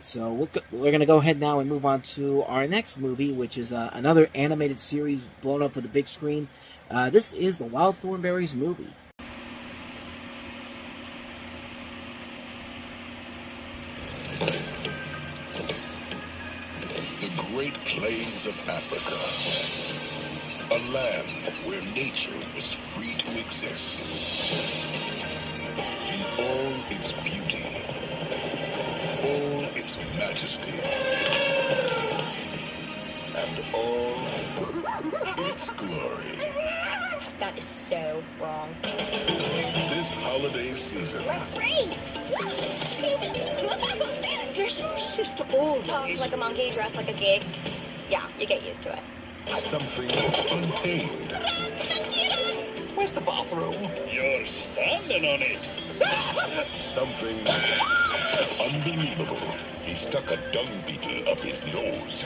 So we're going to go ahead now and move on to our next movie, which is another animated series blown up for the big screen. This is The Wild Thornberrys movie. The Great Plains of Africa. A land where nature was free to exist. In all its beauty, all its majesty, and all its glory. That is so wrong. This holiday season. Let's race! You're so used to old. Talk like a monkey, dress like a gig. Yeah, you get used to it. Something untamed. Where's the bathroom? You're standing on it. Something unbelievable. He stuck a dung beetle up his nose.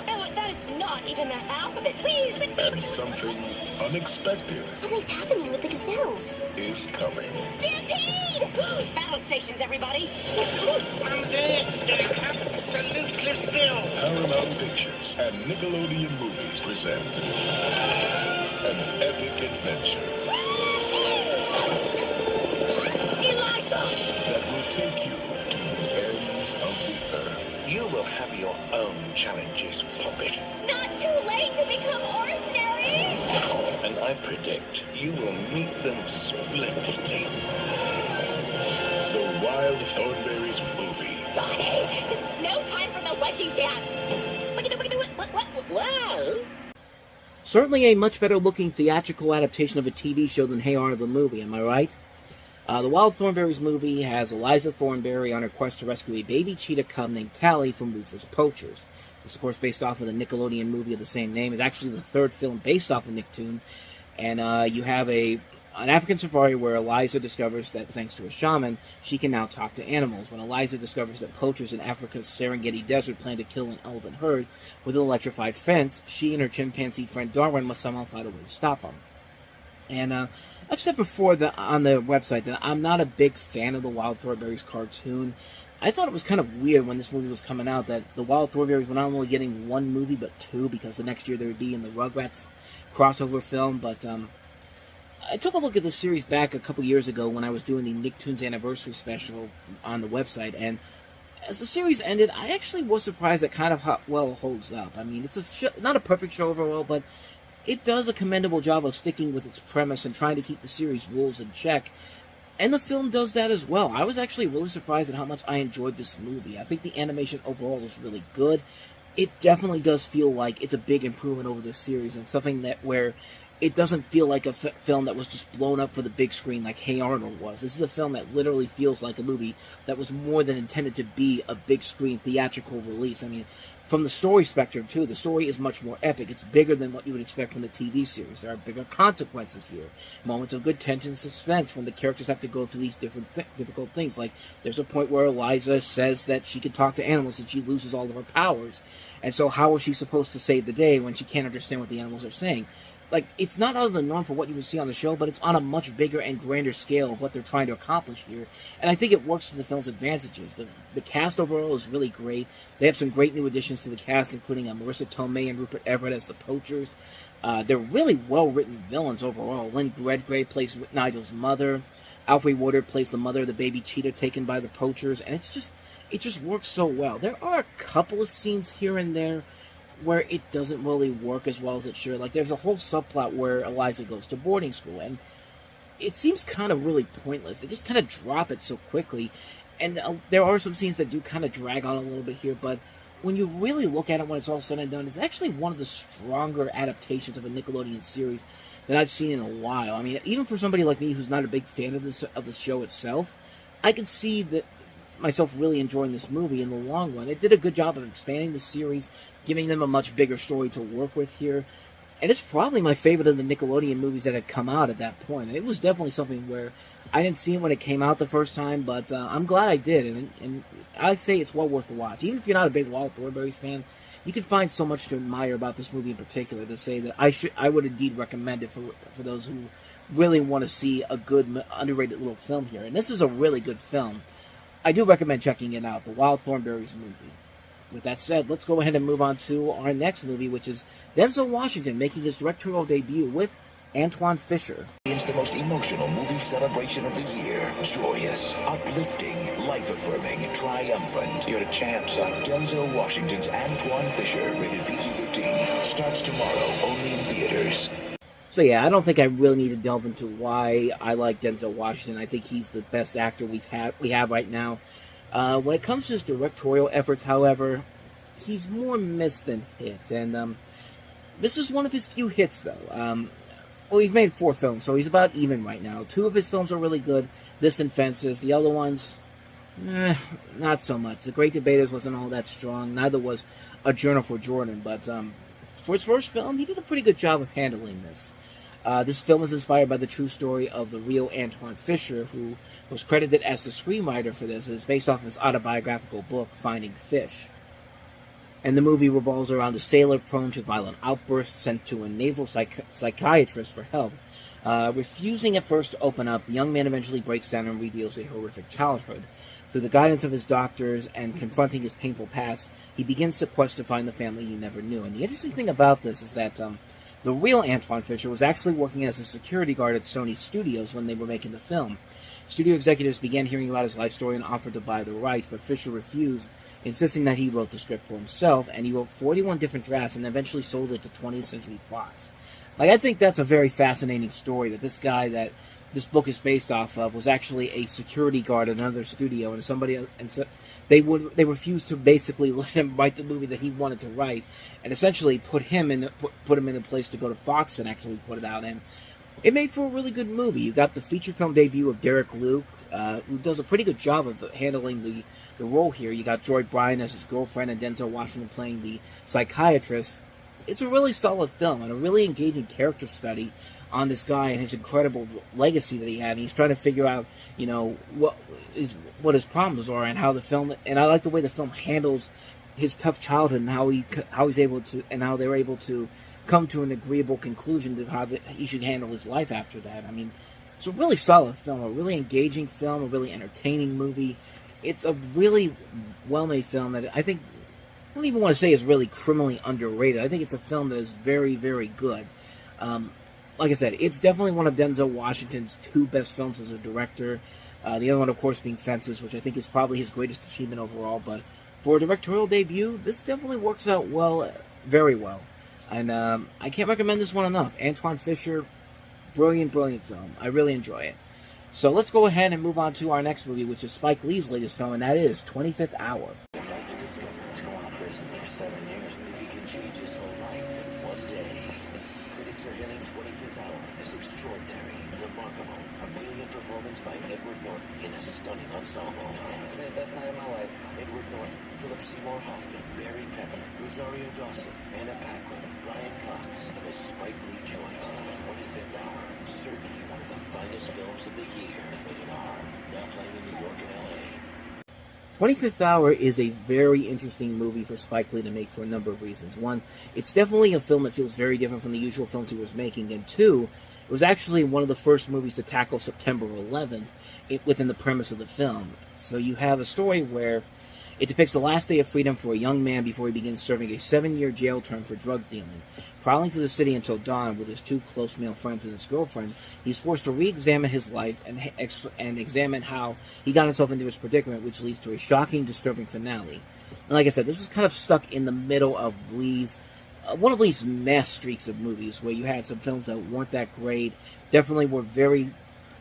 Oh, that is not even the half of it. Please. And something unexpected. Something's happening with the gazelles. Is coming. Stampede! Battle stations, everybody. It's getting absolutely still. Paramount Pictures and Nickelodeon Movies present an epic adventure that will take you to the ends of the earth. You will have your own challenges, Puppet. It's not too late to become ordinary. And I predict you will meet them splendidly. The Wild Thornberrys movie. Donnie, this is no time for the wedgie dance. Wow. Certainly a much better looking theatrical adaptation of a TV show than Hey Arnold the movie, am I right? The Wild Thornberrys movie has Eliza Thornberry on her quest to rescue a baby cheetah cub named Tally from ruthless poachers. This is, of course, based off of the Nickelodeon movie of the same name. It's actually the third film based off of Nicktoon. And you have an African safari where Eliza discovers that, thanks to a shaman, she can now talk to animals. When Eliza discovers that poachers in Africa's Serengeti Desert plan to kill an elephant herd with an electrified fence, she and her chimpanzee friend Darwin must somehow find a way to stop them. And I've said before that on the website that I'm not a big fan of the Wild Thornberrys cartoon. I thought it was kind of weird when this movie was coming out that the Wild Thornberrys were not only getting one movie but two, because the next year they would be in the Rugrats crossover film. But I took a look at the series back a couple years ago when I was doing the Nicktoons anniversary special on the website, and as the series ended, I actually was surprised at kind of how well it holds up. I mean, it's not a perfect show overall, but it does a commendable job of sticking with its premise and trying to keep the series rules in check. And the film does that as well. I was actually really surprised at how much I enjoyed this movie. I think the animation overall is really good. It definitely does feel like it's a big improvement over this series, and something that where it doesn't feel like a film that was just blown up for the big screen like Hey Arnold was. This is a film that literally feels like a movie that was more than intended to be a big screen theatrical release. I mean, from the story spectrum, too, the story is much more epic. It's bigger than what you would expect from the TV series. There are bigger consequences here. Moments of good tension and suspense when the characters have to go through these difficult things. Like, there's a point where Eliza says that she can talk to animals and she loses all of her powers. And so how is she supposed to save the day when she can't understand what the animals are saying? Like, it's not out of the norm for what you would see on the show, but it's on a much bigger and grander scale of what they're trying to accomplish here. And I think it works to the film's advantages. The cast overall is really great. They have some great new additions to the cast, including Marissa Tomei and Rupert Everett as the poachers. They're really well-written villains overall. Lynn Redgrave plays Nigel's mother. Alfre Woodard plays the mother of the baby cheetah taken by the poachers, and it just works so well. There are a couple of scenes here and there where it doesn't really work as well as it should. Like, there's a whole subplot where Eliza goes to boarding school, and it seems kind of really pointless. They just kind of drop it so quickly, and there are some scenes that do kind of drag on a little bit here, but when you really look at it when it's all said and done, it's actually one of the stronger adaptations of a Nickelodeon series that I've seen in a while. I mean, even for somebody like me who's not a big fan of the show itself, I can see that myself really enjoying this movie in the long run. It did a good job of expanding the series, giving them a much bigger story to work with here. And it's probably my favorite of the Nickelodeon movies that had come out at that point. It was definitely something where I didn't see it when it came out the first time, but I'm glad I did. And I'd say it's well worth the watch. Even if you're not a big Walt Thornberrys fan, you can find so much to admire about this movie in particular to say that I would indeed recommend it for those who really want to see a good, underrated little film here. And this is a really good film. I do recommend checking it out, the Wild Thornberrys movie. With that said, let's go ahead and move on to our next movie, which is Denzel Washington making his directorial debut with Antoine Fisher. It's the most emotional movie celebration of the year. Joyous, uplifting, life-affirming, triumphant. You're the champ, son. Denzel Washington's Antoine Fisher, rated PG-13, starts tomorrow, only in theaters. So yeah, I don't think I really need to delve into why I like Denzel Washington. I think he's the best actor we have right now. When it comes to his directorial efforts, however, he's more miss than hit. And this is one of his few hits, though. Well, he's made 4 films, so he's about even right now. 2 of his films are really good. This and Fences. The other ones, not so much. The Great Debaters wasn't all that strong. Neither was A Journal for Jordan. But for his first film, he did a pretty good job of handling this. This film is inspired by the true story of the real Antoine Fisher, who was credited as the screenwriter for this. It's based off his autobiographical book, Finding Fish. And the movie revolves around a sailor prone to violent outbursts sent to a naval psychiatrist for help. Refusing at first to open up, the young man eventually breaks down and reveals a horrific childhood. Through the guidance of his doctors and confronting his painful past, he begins the quest to find the family he never knew. And the interesting thing about this is that the real Antoine Fisher was actually working as a security guard at Sony Studios when they were making the film. Studio executives began hearing about his life story and offered to buy the rights, but Fisher refused, insisting that he wrote the script for himself, and he wrote 41 different drafts and eventually sold it to 20th Century Fox. Like, I think that's a very fascinating story, that this guy that this book is based off of was actually a security guard at another studio, and so they refused to basically let him write the movie that he wanted to write, and essentially put him in a place to go to Fox and actually put it out in. It made for a really good movie. You got the feature film debut of Derek Luke, who does a pretty good job of handling the role here. You got Joy Bryan as his girlfriend and Denzel Washington playing the psychiatrist. It's a really solid film and a really engaging character study on this guy and his incredible legacy that he had. And he's trying to figure out, what his problems are and how the film. And I like the way the film handles his tough childhood and how he's able to, and how they're able to come to an agreeable conclusion to how he should handle his life after that. I mean, it's a really solid film, a really engaging film, a really entertaining movie. It's a really well-made film that I think, I don't even want to say is really criminally underrated. I think it's a film that is very, very good. Like I said, it's definitely one of Denzel Washington's 2 best films as a director. The other one, of course, being Fences, which I think is probably his greatest achievement overall. But for a directorial debut, this definitely works out well, very well. And I can't recommend this one enough. Antoine Fisher, brilliant, brilliant film. I really enjoy it. So let's go ahead and move on to our next movie, which is Spike Lee's latest film, and that is 25th Hour. Spike Lee joins 25th Hour, certainly one of the finest films of the year. Rated R, now playing in New York and LA. 25th Hour is a very interesting movie for Spike Lee to make for a number of reasons. One, it's definitely a film that feels very different from the usual films he was making. And 2, it was actually one of the first movies to tackle September 11th within the premise of the film. So you have a story where It depicts the last day of freedom for a young man before he begins serving a 7-year jail term for drug dealing. Prowling through the city until dawn with his 2 close male friends and his girlfriend, he's forced to re-examine his life and examine how he got himself into his predicament, which leads to a shocking, disturbing finale. And like I said, this was kind of stuck in the middle of Lee's one of Lee's mass streaks of movies, where you had some films that weren't that great, definitely were very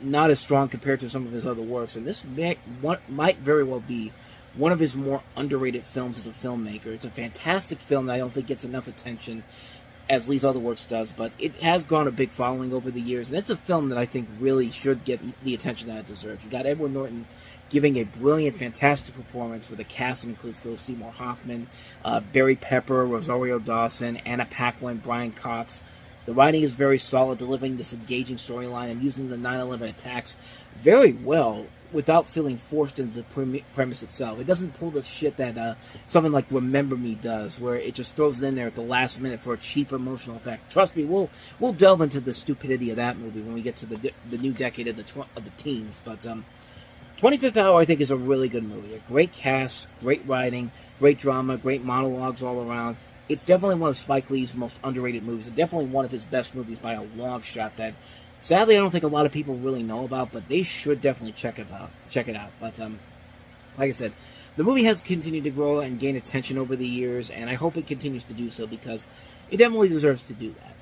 not as strong compared to some of his other works, and this might very well be one of his more underrated films as a filmmaker. It's a fantastic film that I don't think gets enough attention as Lee's other works does, but it has grown a big following over the years, and it's a film that I think really should get the attention that it deserves. You got Edward Norton giving a brilliant, fantastic performance, where the cast includes Philip Seymour Hoffman, Barry Pepper, Rosario Dawson, Anna Paquin, Brian Cox. The writing is very solid, delivering this engaging storyline and using the 9/11 attacks very well without feeling forced into the premise itself. It doesn't pull the shit that something like Remember Me does, where it just throws it in there at the last minute for a cheap emotional effect. Trust me, we'll delve into the stupidity of that movie when we get to the new decade of the teens. But 25th Hour, I think, is a really good movie. A great cast, great writing, great drama, great monologues all around. It's definitely one of Spike Lee's most underrated movies, and definitely one of his best movies by a long shot that, sadly, I don't think a lot of people really know about, but they should definitely check it out. But, like I said, the movie has continued to grow and gain attention over the years, and I hope it continues to do so, because it definitely deserves to do that.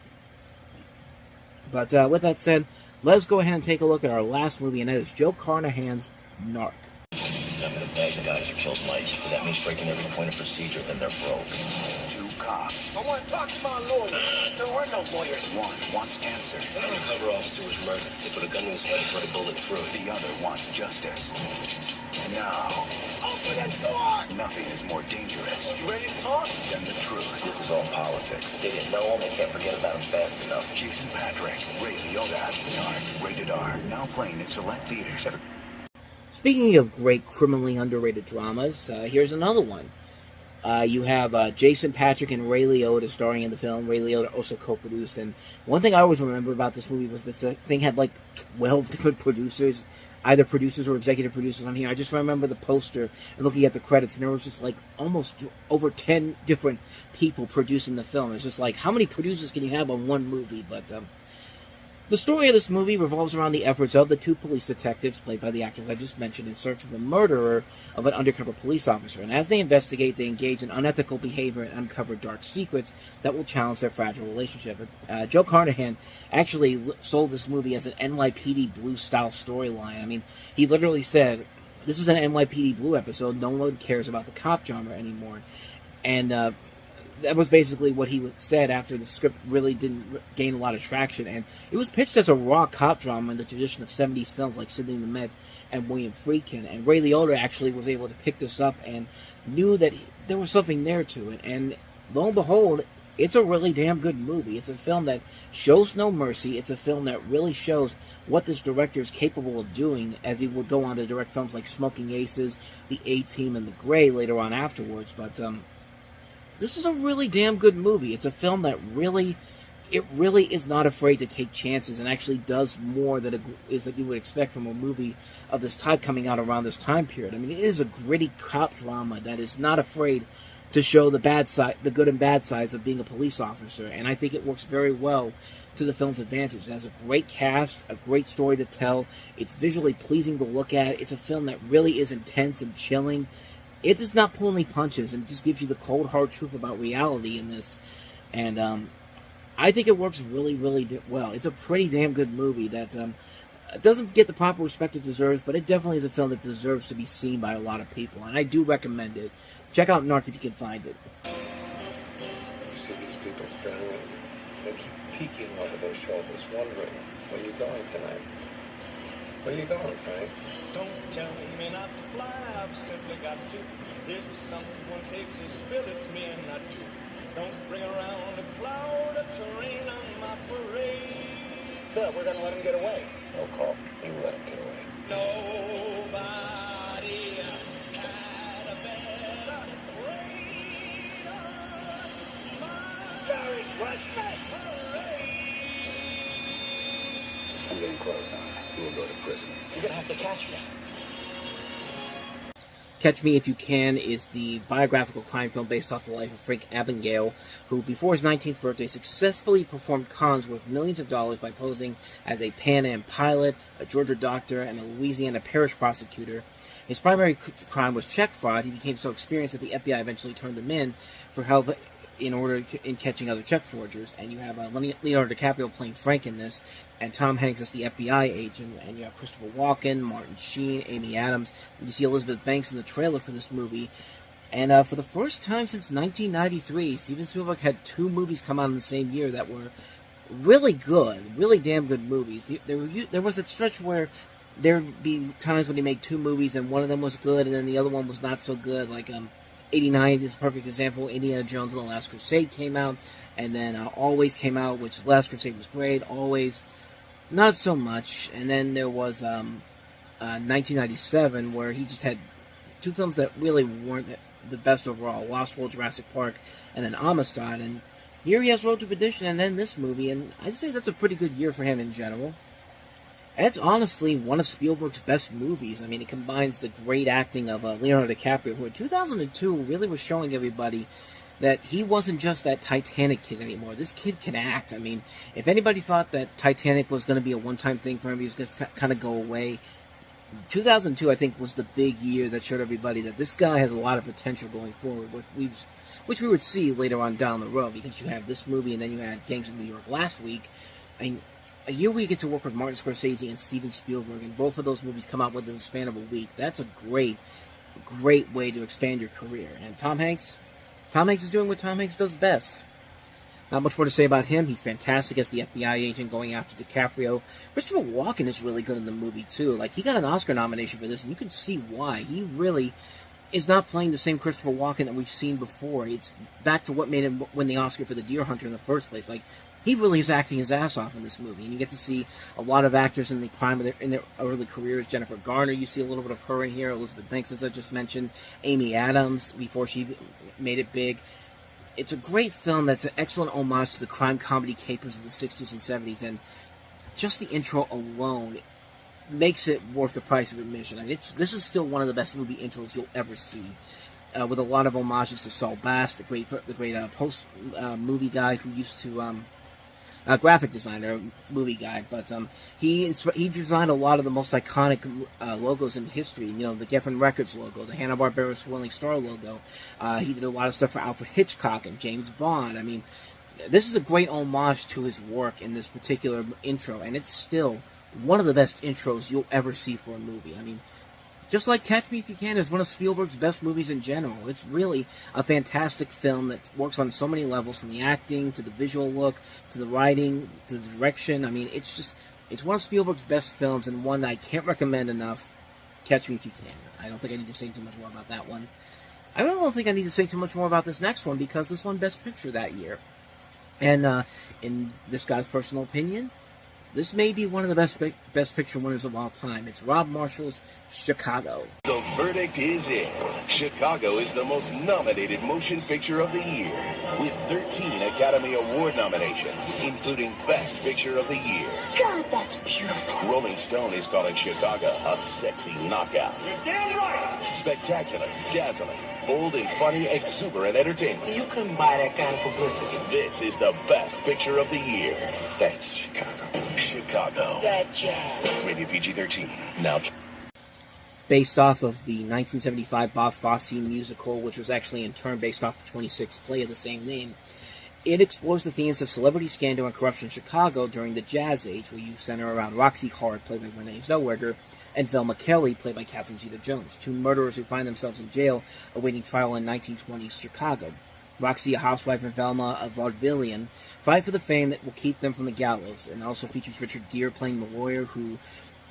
But, with that said, let's go ahead and take a look at our last movie, and that is Joe Carnahan's Narc. I'm gonna bag the guys that killed Mike, but that means breaking every point of procedure, then they're broke. 2 cops. I want to talk to my lawyer. There are no lawyers. One wants answers. The undercover officer was murdered. They put a gun to his head and put a bullet through it. The other wants justice. And now, open the door! Nothing is more dangerous. You ready to talk? Than the truth. This is all politics. They didn't know him, they can't forget about him fast enough. Jason Patrick, Ray Liotta, Narc, rated R, now playing in select theaters. Speaking of great criminally underrated dramas, here's another one. You have Jason Patrick and Ray Liotta starring in the film. Ray Liotta also co-produced. And one thing I always remember about this movie was this thing had like 12 different producers, either producers or executive producers on here. I just remember the poster and looking at the credits, and there was just like almost over 10 different people producing the film. It's just like, how many producers can you have on one movie? But the story of this movie revolves around the efforts of the 2 police detectives, played by the actors I just mentioned, in search of the murderer of an undercover police officer. And as they investigate, they engage in unethical behavior and uncover dark secrets that will challenge their fragile relationship. Joe Carnahan actually sold this movie as an NYPD Blue-style storyline. I mean, he literally said, this is an NYPD Blue episode, no one cares about the cop genre anymore. And that was basically what he said after the script really didn't gain a lot of traction. And it was pitched as a raw cop drama in the tradition of 70s films like Sidney Lumet and William Friedkin. And Ray Liotta actually was able to pick this up and knew that there was something there to it. And lo and behold, it's a really damn good movie. It's a film that shows no mercy. It's a film that really shows what this director is capable of doing, as he would go on to direct films like Smoking Aces, The A-Team, and The Grey later on afterwards. But this is a really damn good movie. It's a film that really is not afraid to take chances and actually does more that you would expect from a movie of this type coming out around this time period. I mean, it is a gritty cop drama that is not afraid to show the bad side, the good and bad sides of being a police officer, and I think it works very well to the film's advantage. It has a great cast, a great story to tell. It's visually pleasing to look at. It's a film that really is intense and chilling. It does not pull any punches, and just gives you the cold, hard truth about reality in this. And I think it works really, really well. It's a pretty damn good movie that doesn't get the proper respect it deserves, but it definitely is a film that deserves to be seen by a lot of people, and I do recommend it. Check out Narc if you can find it. You see these people staring. They keep peeking over their shoulders, wondering, where are you going tonight? Where are you going, Frank? Don't tell me not to fly, I've simply got to. If someone takes a spill, it's me and not you. Don't bring around a cloud of terrain on my parade. Sir, we're gonna let him get away. No call. You let him get away. Nobody had a better radar. Merry Christmas parade. I'm getting close, huh? You'll go to prison. You're gonna have to catch me. Catch Me If You Can is the biographical crime film based off the life of Frank Abagnale, who, before his 19th birthday, successfully performed cons worth millions of dollars by posing as a Pan Am pilot, a Georgia doctor, and a Louisiana parish prosecutor. His primary crime was check fraud. He became so experienced that the FBI eventually turned him in for help in catching other check forgers. And you have Leonardo DiCaprio playing Frank in this, and Tom Hanks as the FBI agent, and you have Christopher Walken, Martin Sheen, Amy Adams. You see Elizabeth Banks in the trailer for this movie. And for the first time since 1993, Steven Spielberg had 2 movies come out in the same year that were really good, really damn good movies. There was that stretch where there would be times when he made 2 movies and one of them was good and then the other one was not so good, like 89 is a perfect example. Indiana Jones and the Last Crusade came out, and then Always came out, which Last Crusade was great, Always not so much. And then there was 1997, where he just had 2 films that really weren't the best overall, Lost World, Jurassic Park, and then Amistad. And here he has Road to Perdition and then this movie, and I'd say that's a pretty good year for him in general. And it's honestly one of Spielberg's best movies. I mean, it combines the great acting of Leonardo DiCaprio, who in 2002 really was showing everybody that he wasn't just that Titanic kid anymore. This kid can act. I mean, if anybody thought that Titanic was going to be a one-time thing for him, he was going to kind of go away, 2002, I think, was the big year that showed everybody that this guy has a lot of potential going forward, which we would see later on down the road, because you have this movie and then you had Gangs of New York last week. I mean, a year where you get to work with Martin Scorsese and Steven Spielberg, and both of those movies come out within the span of a week. That's a great way to expand your career. And Tom Hanks is doing what Tom Hanks does best. Not much more to say about him. He's fantastic as the FBI agent going after DiCaprio. Christopher Walken is really good in the movie, too. Like, he got an Oscar nomination for this, and you can see why. He really is not playing the same Christopher Walken that we've seen before. It's back to what made him win the Oscar for The Deer Hunter in the first place. Like, he really is acting his ass off in this movie, and you get to see a lot of actors in the prime of their early careers. Jennifer Garner, you see a little bit of her in here. Elizabeth Banks, as I just mentioned. Amy Adams, before she made it big. It's a great film that's an excellent homage to the crime comedy capers of the 60s and 70s, and just the intro alone makes it worth the price of admission. I mean, this is still one of the best movie intros you'll ever see, with a lot of homages to Saul Bass, the great post movie guy who used to graphic designer, movie guy, but he designed a lot of the most iconic logos in history. You know, the Geffen Records logo, the Hanna-Barbera Swirling Star logo. He did a lot of stuff for Alfred Hitchcock and James Bond. I mean, this is a great homage to his work in this particular intro, and it's still one of the best intros you'll ever see for a movie. I mean, just like Catch Me If You Can is one of Spielberg's best movies in general. It's really a fantastic film that works on so many levels, from the acting, to the visual look, to the writing, to the direction. I mean, it's one of Spielberg's best films, and one that I can't recommend enough. Catch Me If You Can. I don't think I need to say too much more about that one. I really don't think I need to say too much more about this next one, because this won Best Picture that year. And in this guy's personal opinion, this may be one of the best picture winners of all time. It's Rob Marshall's Chicago. The verdict is in. Chicago is the most nominated motion picture of the year, with 13 Academy Award nominations, including Best Picture of the Year. God, that's beautiful. Rolling Stone is calling Chicago a sexy knockout. You're damn right. Spectacular, dazzling, bold and funny, exuberant entertainment. You couldn't buy that kind of publicity. This is the Best Picture of the Year. That's Chicago. Chicago. Good job. Rated PG-13. Now. Based off of the 1975 Bob Fosse musical, which was actually in turn based off the 26th play of the same name, it explores the themes of celebrity scandal and corruption in Chicago during the Jazz Age, where you center around Roxy Hart, played by Renee Zellweger, and Velma Kelly, played by Catherine Zeta-Jones, 2 murderers who find themselves in jail awaiting trial in 1920s Chicago. Roxy, a housewife, and Velma, a vaudevillian, fight for the fame that will keep them from the gallows. And it also features Richard Gere playing the lawyer who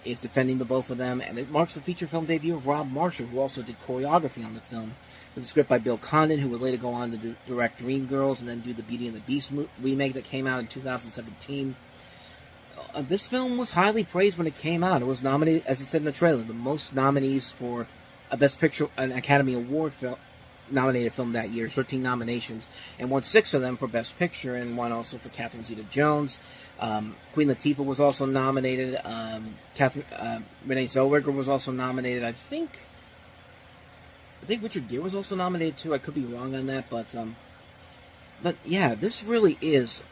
is defending the both of them. And it marks the feature film debut of Rob Marshall, who also did choreography on the film, with a script by Bill Condon, who would later go on to direct Dreamgirls and then do the Beauty and the Beast remake that came out in 2017. This film was highly praised when it came out. It was nominated, as it said in the trailer, the most nominees for a Best Picture, an Academy Award nominated film that year, 13 nominations, and won 6 of them for Best Picture, and one also for Catherine Zeta-Jones. Queen Latifah was also nominated. Renee Zellweger was also nominated. I think I think Richard Gere was also nominated too. I could be wrong on that, but yeah, this really is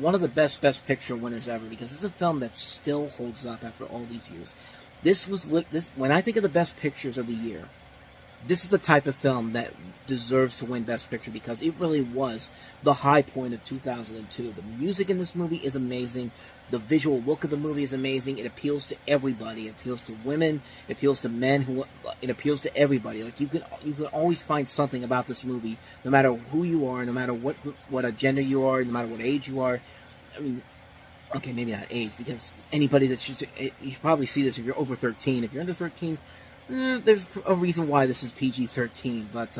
one of the best Picture winners ever, because it's a film that still holds up after all these years. When I think of the Best Pictures of the year, this is the type of film that deserves to win Best Picture, because it really was the high point of 2002. The music in this movie is amazing. The visual look of the movie is amazing. It appeals to everybody. It appeals to women. It appeals to men. It appeals to everybody. Like, you can always find something about this movie, no matter who you are, no matter what gender you are, no matter what age you are. I mean, okay, maybe not age, because anybody you should probably see this if you're over 13. If you're under 13, there's a reason why this is PG-13, but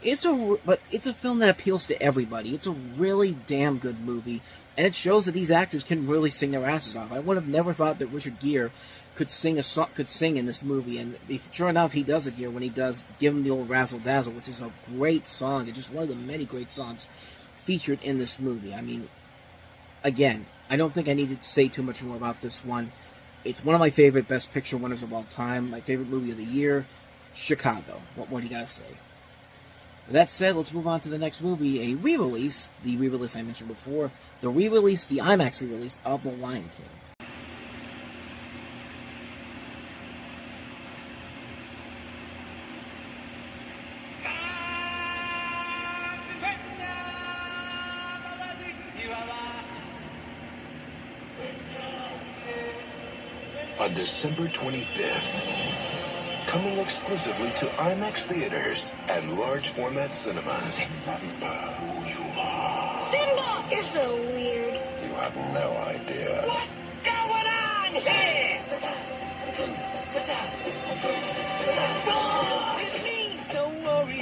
it's a film that appeals to everybody. It's a really damn good movie, and it shows that these actors can really sing their asses off. I would have never thought that Richard Gere could sing in this movie, and sure enough, he does it here when he does "Give Him the Old Razzle Dazzle," which is a great song. It's just one of the many great songs featured in this movie. I mean, again, I don't think I needed to say too much more about this one. It's one of my favorite Best Picture winners of all time. My favorite movie of the year, Chicago. What more do you gotta say? With that said, let's move on to the next movie, a re-release. The re-release I mentioned before. The IMAX re-release of The Lion King. On December 25th, coming exclusively to IMAX theaters and large format cinemas. Remember who you are. Simba! You're so weird. You have no idea. What's going on here? It means no worries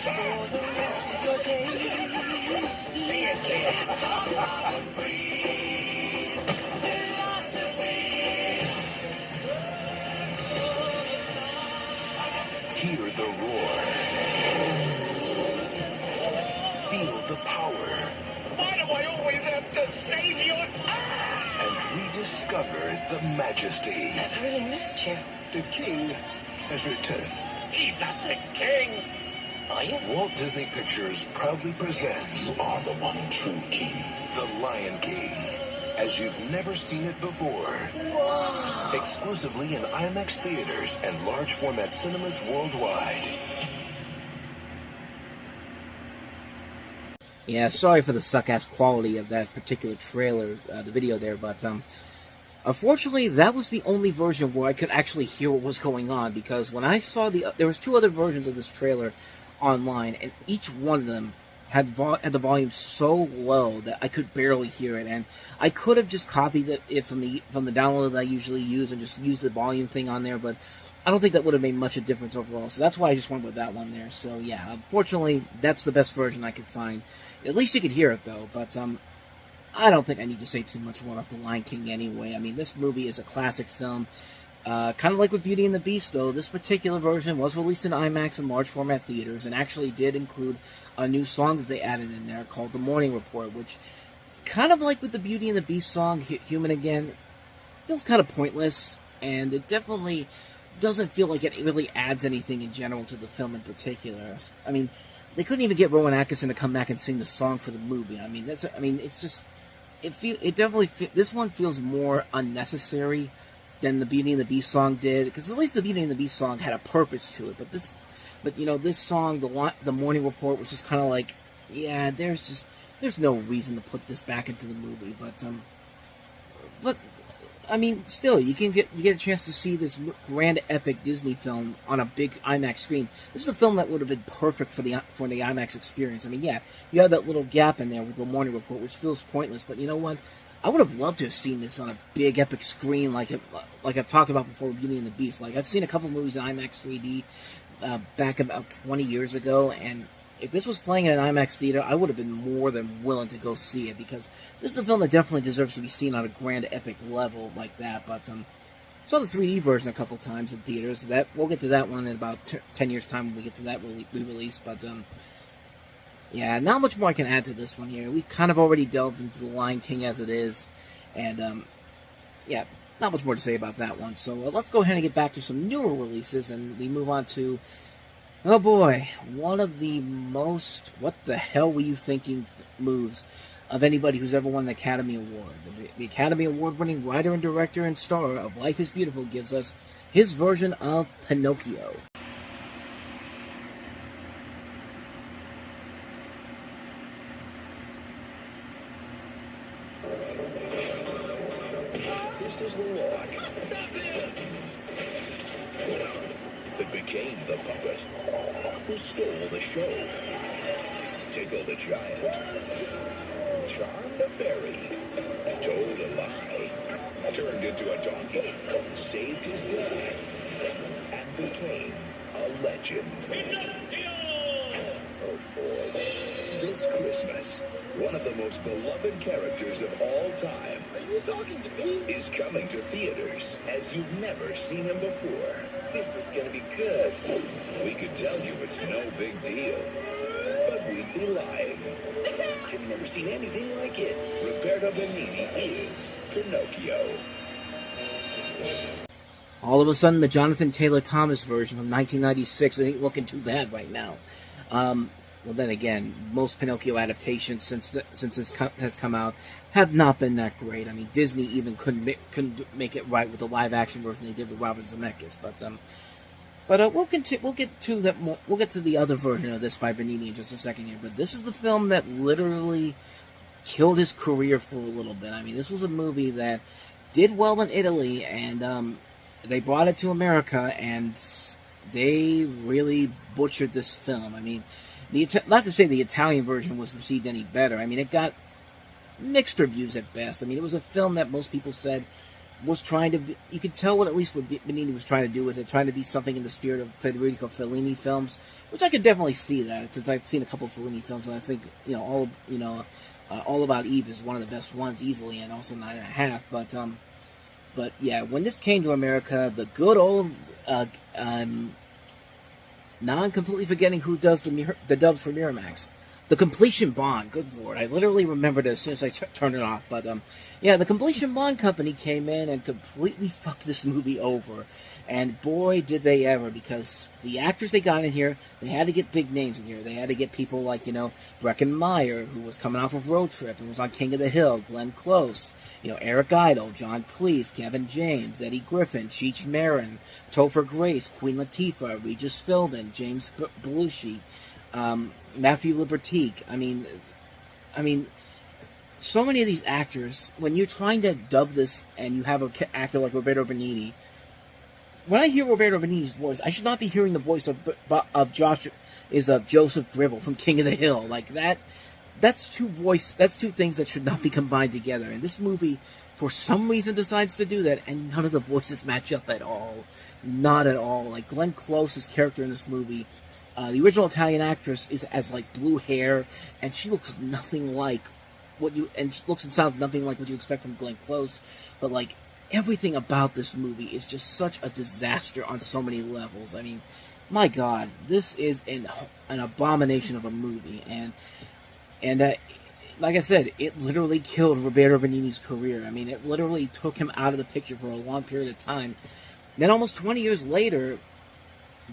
for the rest of your days. See it, kids. Hear the roar. Feel the power. Why do I always have to save you? And rediscover the majesty. I've really missed you. The king has returned. He's not the king. Are you? Walt Disney Pictures proudly presents You are the one true king. The Lion King, as you've never seen it before. Whoa. Exclusively in IMAX theaters and large format cinemas worldwide. Yeah, sorry for the suck-ass quality of that particular trailer, the video there, but unfortunately, that was the only version where I could actually hear what was going on, because when I saw there was two other versions of this trailer online, and each one of them had the volume so low that I could barely hear it, and I could have just copied it from the download that I usually use and just used the volume thing on there, but I don't think that would have made much of a difference overall, so that's why I just went with that one there. So yeah, unfortunately, that's the best version I could find. At least you could hear it, though, but I don't think I need to say too much more about The Lion King anyway. I mean, this movie is a classic film. Kind of like with Beauty and the Beast, though, this particular version was released in IMAX and large format theaters, and actually did include a new song that they added in there called The Morning Report, which, kind of like with the Beauty and the Beast song, Human Again, feels kind of pointless, and it definitely doesn't feel like it really adds anything in general to the film in particular. I mean, they couldn't even get Rowan Atkinson to come back and sing the song for the movie. I mean, it's just, this one feels more unnecessary than the Beauty and the Beast song did, because at least the Beauty and the Beast song had a purpose to it, but this song, The Morning Report, was just kind of like, yeah, there's no reason to put this back into the movie, but I mean, still, you get a chance to see this grand epic Disney film on a big IMAX screen. This is a film that would have been perfect for the IMAX experience. I mean, yeah, you have that little gap in there with The Morning Report, which feels pointless, but you know what? I would have loved to have seen this on a big epic screen, like I've talked about before with Beauty and the Beast. Like, I've seen a couple movies in IMAX 3D back about 20 years ago, and if this was playing in an IMAX theater, I would have been more than willing to go see it, because this is a film that definitely deserves to be seen on a grand epic level like that. But saw the 3D version a couple times in theaters. We'll get to that one in about 10 years' time when we get to that re-release. But yeah, not much more I can add to this one here. We've kind of already delved into The Lion King as it is, and yeah, not much more to say about that one. So let's go ahead and get back to some newer releases, and we move on to, oh boy, one of the most what the hell were you thinking moves of anybody who's ever won an Academy Award. The Academy Award-winning writer and director and star of Life is Beautiful gives us his version of Pinocchio. This is the log that became the puppet who stole the show, tickled the giant, charmed a fairy, told a lie, turned into a donkey, saved his dad, and became a legend. Oh boy. This Christmas, one of the most beloved characters of all time, are you talking to me? Is coming to theaters as you've never seen him before. This is gonna be good. We could tell you it's no big deal, but we'd be lying. I've never seen anything like it. Roberto Benigni is Pinocchio. All of a sudden, the Jonathan Taylor Thomas version from 1996 ain't looking too bad right now. Well, then again, most Pinocchio adaptations since this has come out have not been that great. I mean, Disney even couldn't make it right with the live-action version they did with Robert Zemeckis. But we'll get to the other version of this by Benigni in just a second here. But this is the film that literally killed his career for a little bit. I mean, this was a movie that did well in Italy, and they brought it to America, and they really butchered this film. I mean, not to say the Italian version was received any better. I mean, it got mixed reviews at best. I mean, it was a film that most people said was trying to... You could tell what Benigni was trying to do with it, trying to be something in the spirit of Federico Fellini films, which I could definitely see that, since I've seen a couple of Fellini films, and I think, All About Eve is one of the best ones, easily, and also 9.5. But yeah, when this came to America, the good old... now I'm completely forgetting who does the dubs for Miramax. The Completion Bond. Good lord, I literally remembered it as soon as I turned it off. But yeah, the Completion Bond company came in and completely fucked this movie over. And boy, did they ever, because the actors they got in here, they had to get big names in here. They had to get people like, Breckin Meyer, who was coming off of Road Trip and was on King of the Hill, Glenn Close, Eric Idle, John Cleese, Kevin James, Eddie Griffin, Cheech Marin, Topher Grace, Queen Latifah, Regis Philbin, James Belushi, Matthew Libertique. I mean, so many of these actors, when you're trying to dub this and you have an actor like Roberto Benigni, when I hear Roberto Benigni's voice, I should not be hearing the voice of Joseph Gribble from King of the Hill. Like that. That's two things that should not be combined together. And this movie, for some reason, decides to do that, and none of the voices match up at all. Not at all. Like Glenn Close's character in this movie, the original Italian actress has like blue hair, and she looks nothing like looks and sounds nothing like what you expect from Glenn Close. But like everything about this movie is just such a disaster on so many levels. I mean, my God, this is an abomination of a movie, and like I said, it literally killed Roberto Benigni's career. I mean, it literally took him out of the picture for a long period of time. Then almost 20 years later,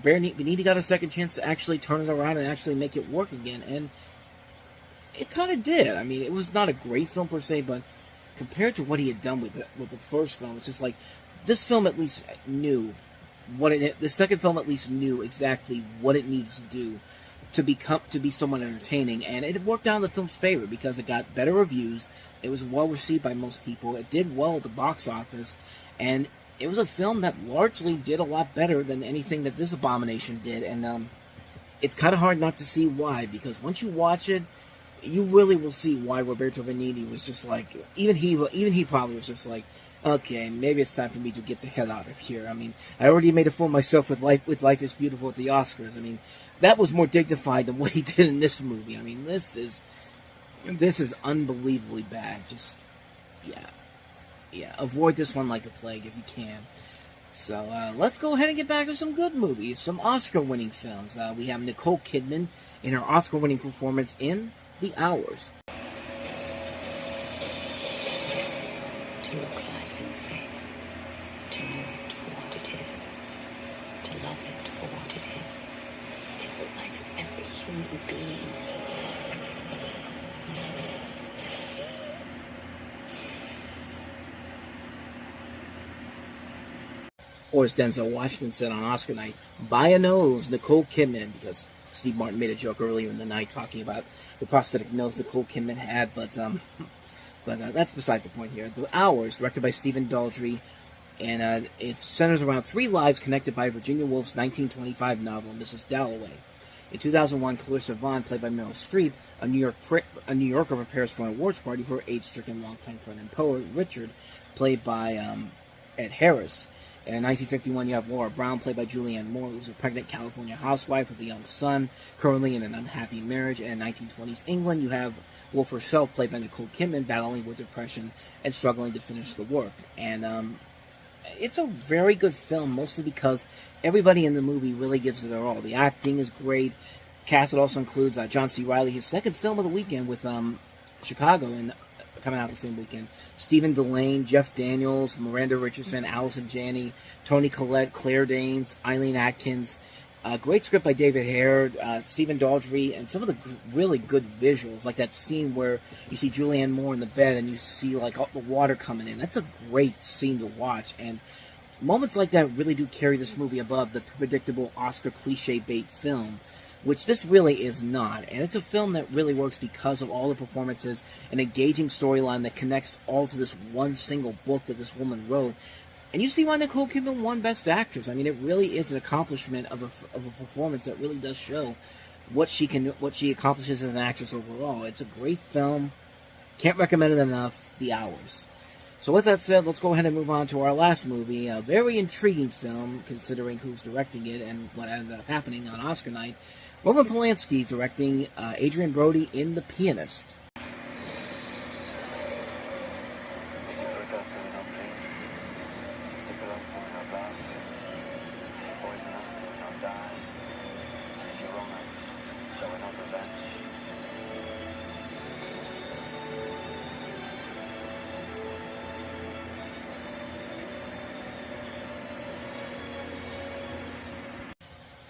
Benigni got a second chance to actually turn it around and actually make it work again, and it kind of did. I mean, it was not a great film per se, but compared to what he had done with the first film, it's just like, this film at least knew the second film at least knew exactly what it needs to do to be somewhat entertaining, and it worked out in the film's favor because it got better reviews. It was well received by most people. It did well at the box office, and it was a film that largely did a lot better than anything that this abomination did. And it's kind of hard not to see why, because once you watch it, you really will see why Roberto Benigni was just like, even he probably was just like, okay, maybe it's time for me to get the hell out of here. I mean, I already made a fool of myself with Life is Beautiful at the Oscars. I mean, that was more dignified than what he did in this movie. I mean, this is unbelievably bad. Just, yeah, avoid this one like the plague if you can. So, let's go ahead and get back to some good movies, some Oscar-winning films. We have Nicole Kidman in her Oscar-winning performance in The Hours. To look life in the face. Or as Denzel Washington said on Oscar night, by a nose, Nicole Kidman, because Steve Martin made a joke earlier in the night talking about the prosthetic nose Nicole Kidman had, but that's beside the point here. The Hours, directed by Stephen Daldry, and it centers around 3 lives connected by Virginia Woolf's 1925 novel, Mrs. Dalloway. In 2001, Clarissa Vaughn, played by Meryl Streep, a New Yorker, prepares for an awards party for her age-stricken longtime friend and poet, Richard, played by Ed Harris. And in 1951, you have Laura Brown, played by Julianne Moore, who's a pregnant California housewife with a young son, currently in an unhappy marriage. And in 1920s England, you have Woolf herself, played by Nicole Kidman, battling with depression and struggling to finish the work. And it's a very good film, mostly because everybody in the movie really gives it their all. The acting is great. Cast, it also includes John C. Reilly, his second film of the weekend with Chicago, and coming out the same weekend. Stephen Delane, Jeff Daniels, Miranda Richardson, Allison Janney, Toni Collette, Claire Danes, Eileen Atkins. Great script by David Hare, Stephen Daldry, and some of the really good visuals, like that scene where you see Julianne Moore in the bed and you see like all the water coming in. That's a great scene to watch, and moments like that really do carry this movie above the predictable Oscar cliche bait film, which this really is not. And it's a film that really works because of all the performances, an engaging storyline that connects all to this one single book that this woman wrote. And you see why Nicole Kidman won Best Actress. I mean, it really is an accomplishment of a performance that really does show what she accomplishes as an actress overall. It's a great film. Can't recommend it enough. The Hours. So with that said, let's go ahead and move on to our last movie. A very intriguing film, considering who's directing it and what ended up happening on Oscar night. Roman Polanski directing Adrian Brody in The Pianist.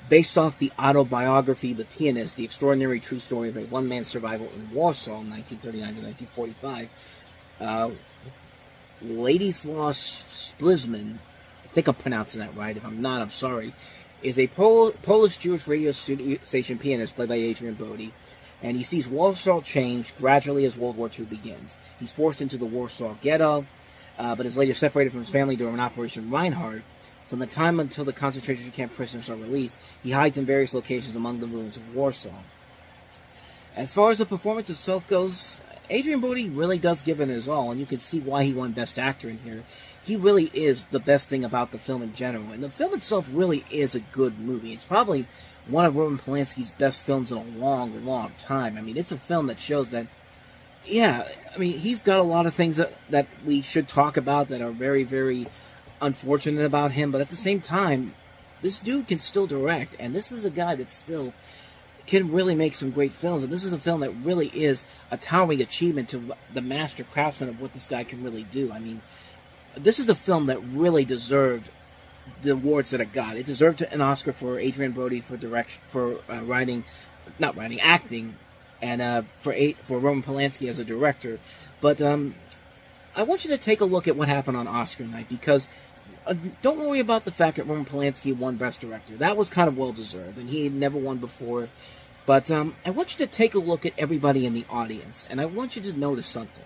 Based off the autobiography The Pianist, the extraordinary true story of a one-man survival in Warsaw in 1939 to 1945, Ladislaw Splizman, I think I'm pronouncing that right. If I'm not, I'm sorry, is a Polish Jewish radio station pianist played by Adrian Brody, and he sees Warsaw change gradually as World War II begins. He's forced into the Warsaw ghetto, but is later separated from his family during Operation Reinhardt. From the time until the concentration camp prisoners are released, he hides in various locations among the ruins of Warsaw. As far as the performance itself goes, Adrian Brody really does give it his all, and you can see why he won Best Actor in here. He really is the best thing about the film in general, and the film itself really is a good movie. It's probably one of Roman Polanski's best films in a long, long time. I mean, it's a film that shows that, yeah, I mean, he's got a lot of things that we should talk about that are very, very unfortunate about him, but at the same time, this dude can still direct, and this is a guy that still can really make some great films, and this is a film that really is a towering achievement to the master craftsman of what this guy can really do. I mean, this is a film that really deserved the awards that it got. It deserved an Oscar for Adrian Brody for acting, and for Roman Polanski as a director. But I want you to take a look at what happened on Oscar night, because don't worry about the fact that Roman Polanski won Best Director. That was kind of well-deserved, and he had never won before. But I want you to take a look at everybody in the audience, and I want you to notice something.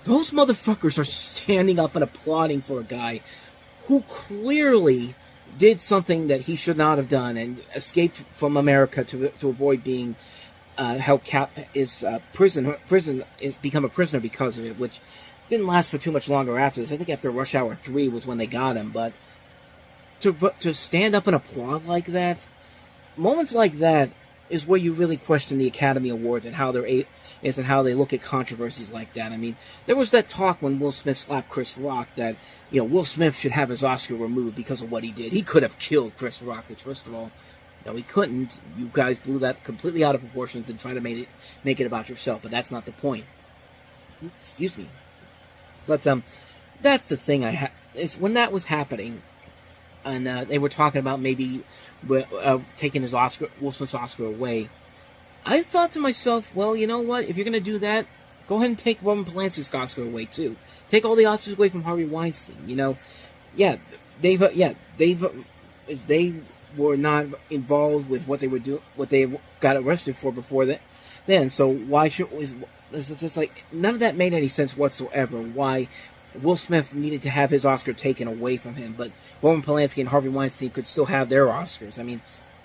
Those motherfuckers are standing up and applauding for a guy who clearly did something that he should not have done and escaped from America to avoid being become a prisoner because of it, which didn't last for too much longer after this. I think after Rush Hour 3 was when they got him, but to stand up and applaud like that, moments like that is where you really question the Academy Awards and how they look at controversies like that. I mean, there was that talk when Will Smith slapped Chris Rock that, you know, Will Smith should have his Oscar removed because of what he did. He could have killed Chris Rock, which, first of all, no, he couldn't. You guys blew that completely out of proportions and tried to make it about yourself, but that's not the point. Excuse me. But that's the thing is when that was happening, and they were talking about maybe taking his Will Smith's Oscar away, I thought to myself, well, you know what? If you're going to do that, go ahead and take Roman Polanski's Oscar away too. Take all the Oscars away from Harvey Weinstein. You know, yeah, they were not involved with what they were doing, what they got arrested for before that. Then, so why should it's just like none of that made any sense whatsoever. Why Will Smith needed to have his Oscar taken away from him, but Roman Polanski and Harvey Weinstein could still have their Oscars. I mean,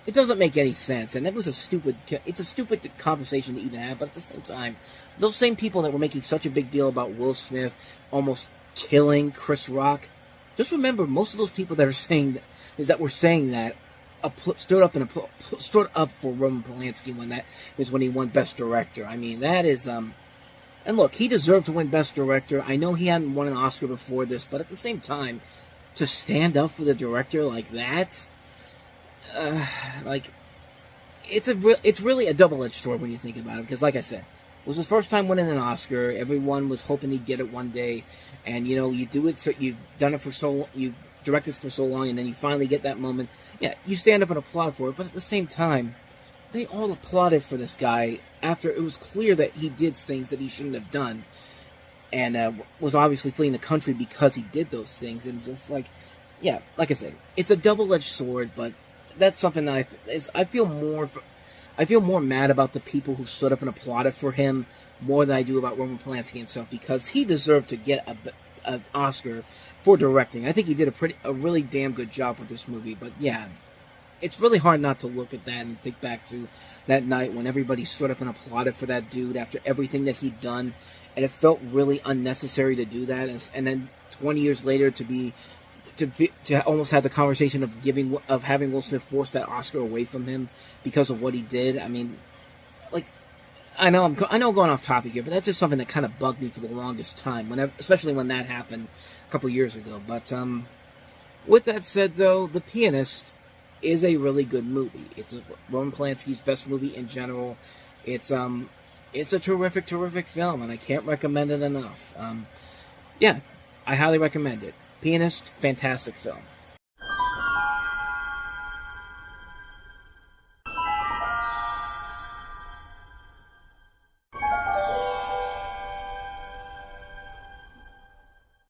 it doesn't make any sense, and it's a stupid conversation to even have. But at the same time, those same people that were making such a big deal about Will Smith almost killing Chris Rock, just remember most of those people that are saying that stood up for Roman Polanski when he won Best Director. I mean, that is and look, he deserved to win Best Director. I know he hadn't won an Oscar before this, but at the same time, to stand up for the director like that, it's really a double-edged sword when you think about it. Because, like I said, it was his first time winning an Oscar. Everyone was hoping he'd get it one day, and you do it. So you've done it for so, you direct this for so long, and then you finally get that moment. Yeah, you stand up and applaud for it. But at the same time, they all applauded for this guy after it was clear that he did things that he shouldn't have done, and was obviously fleeing the country because he did those things. And just like I said, it's a double-edged sword. But that's something that I feel more mad about the people who stood up and applauded for him more than I do about Roman Polanski himself, because he deserved to get an Oscar for directing. I think he did a really damn good job with this movie. But yeah, it's really hard not to look at that and think back to that night when everybody stood up and applauded for that dude after everything that he'd done, and it felt really unnecessary to do that. And then 20 years later to almost have the conversation of having Will Smith force that Oscar away from him because of what he did. I mean, like, I know I'm going off topic here, but that's just something that kind of bugged me for the longest time, especially when that happened a couple years ago. But with that said, though, The Pianist is a really good movie. It's Roman Polanski's best movie in general. It's a terrific film, and I can't recommend it enough. I highly recommend it. Pianist, fantastic film.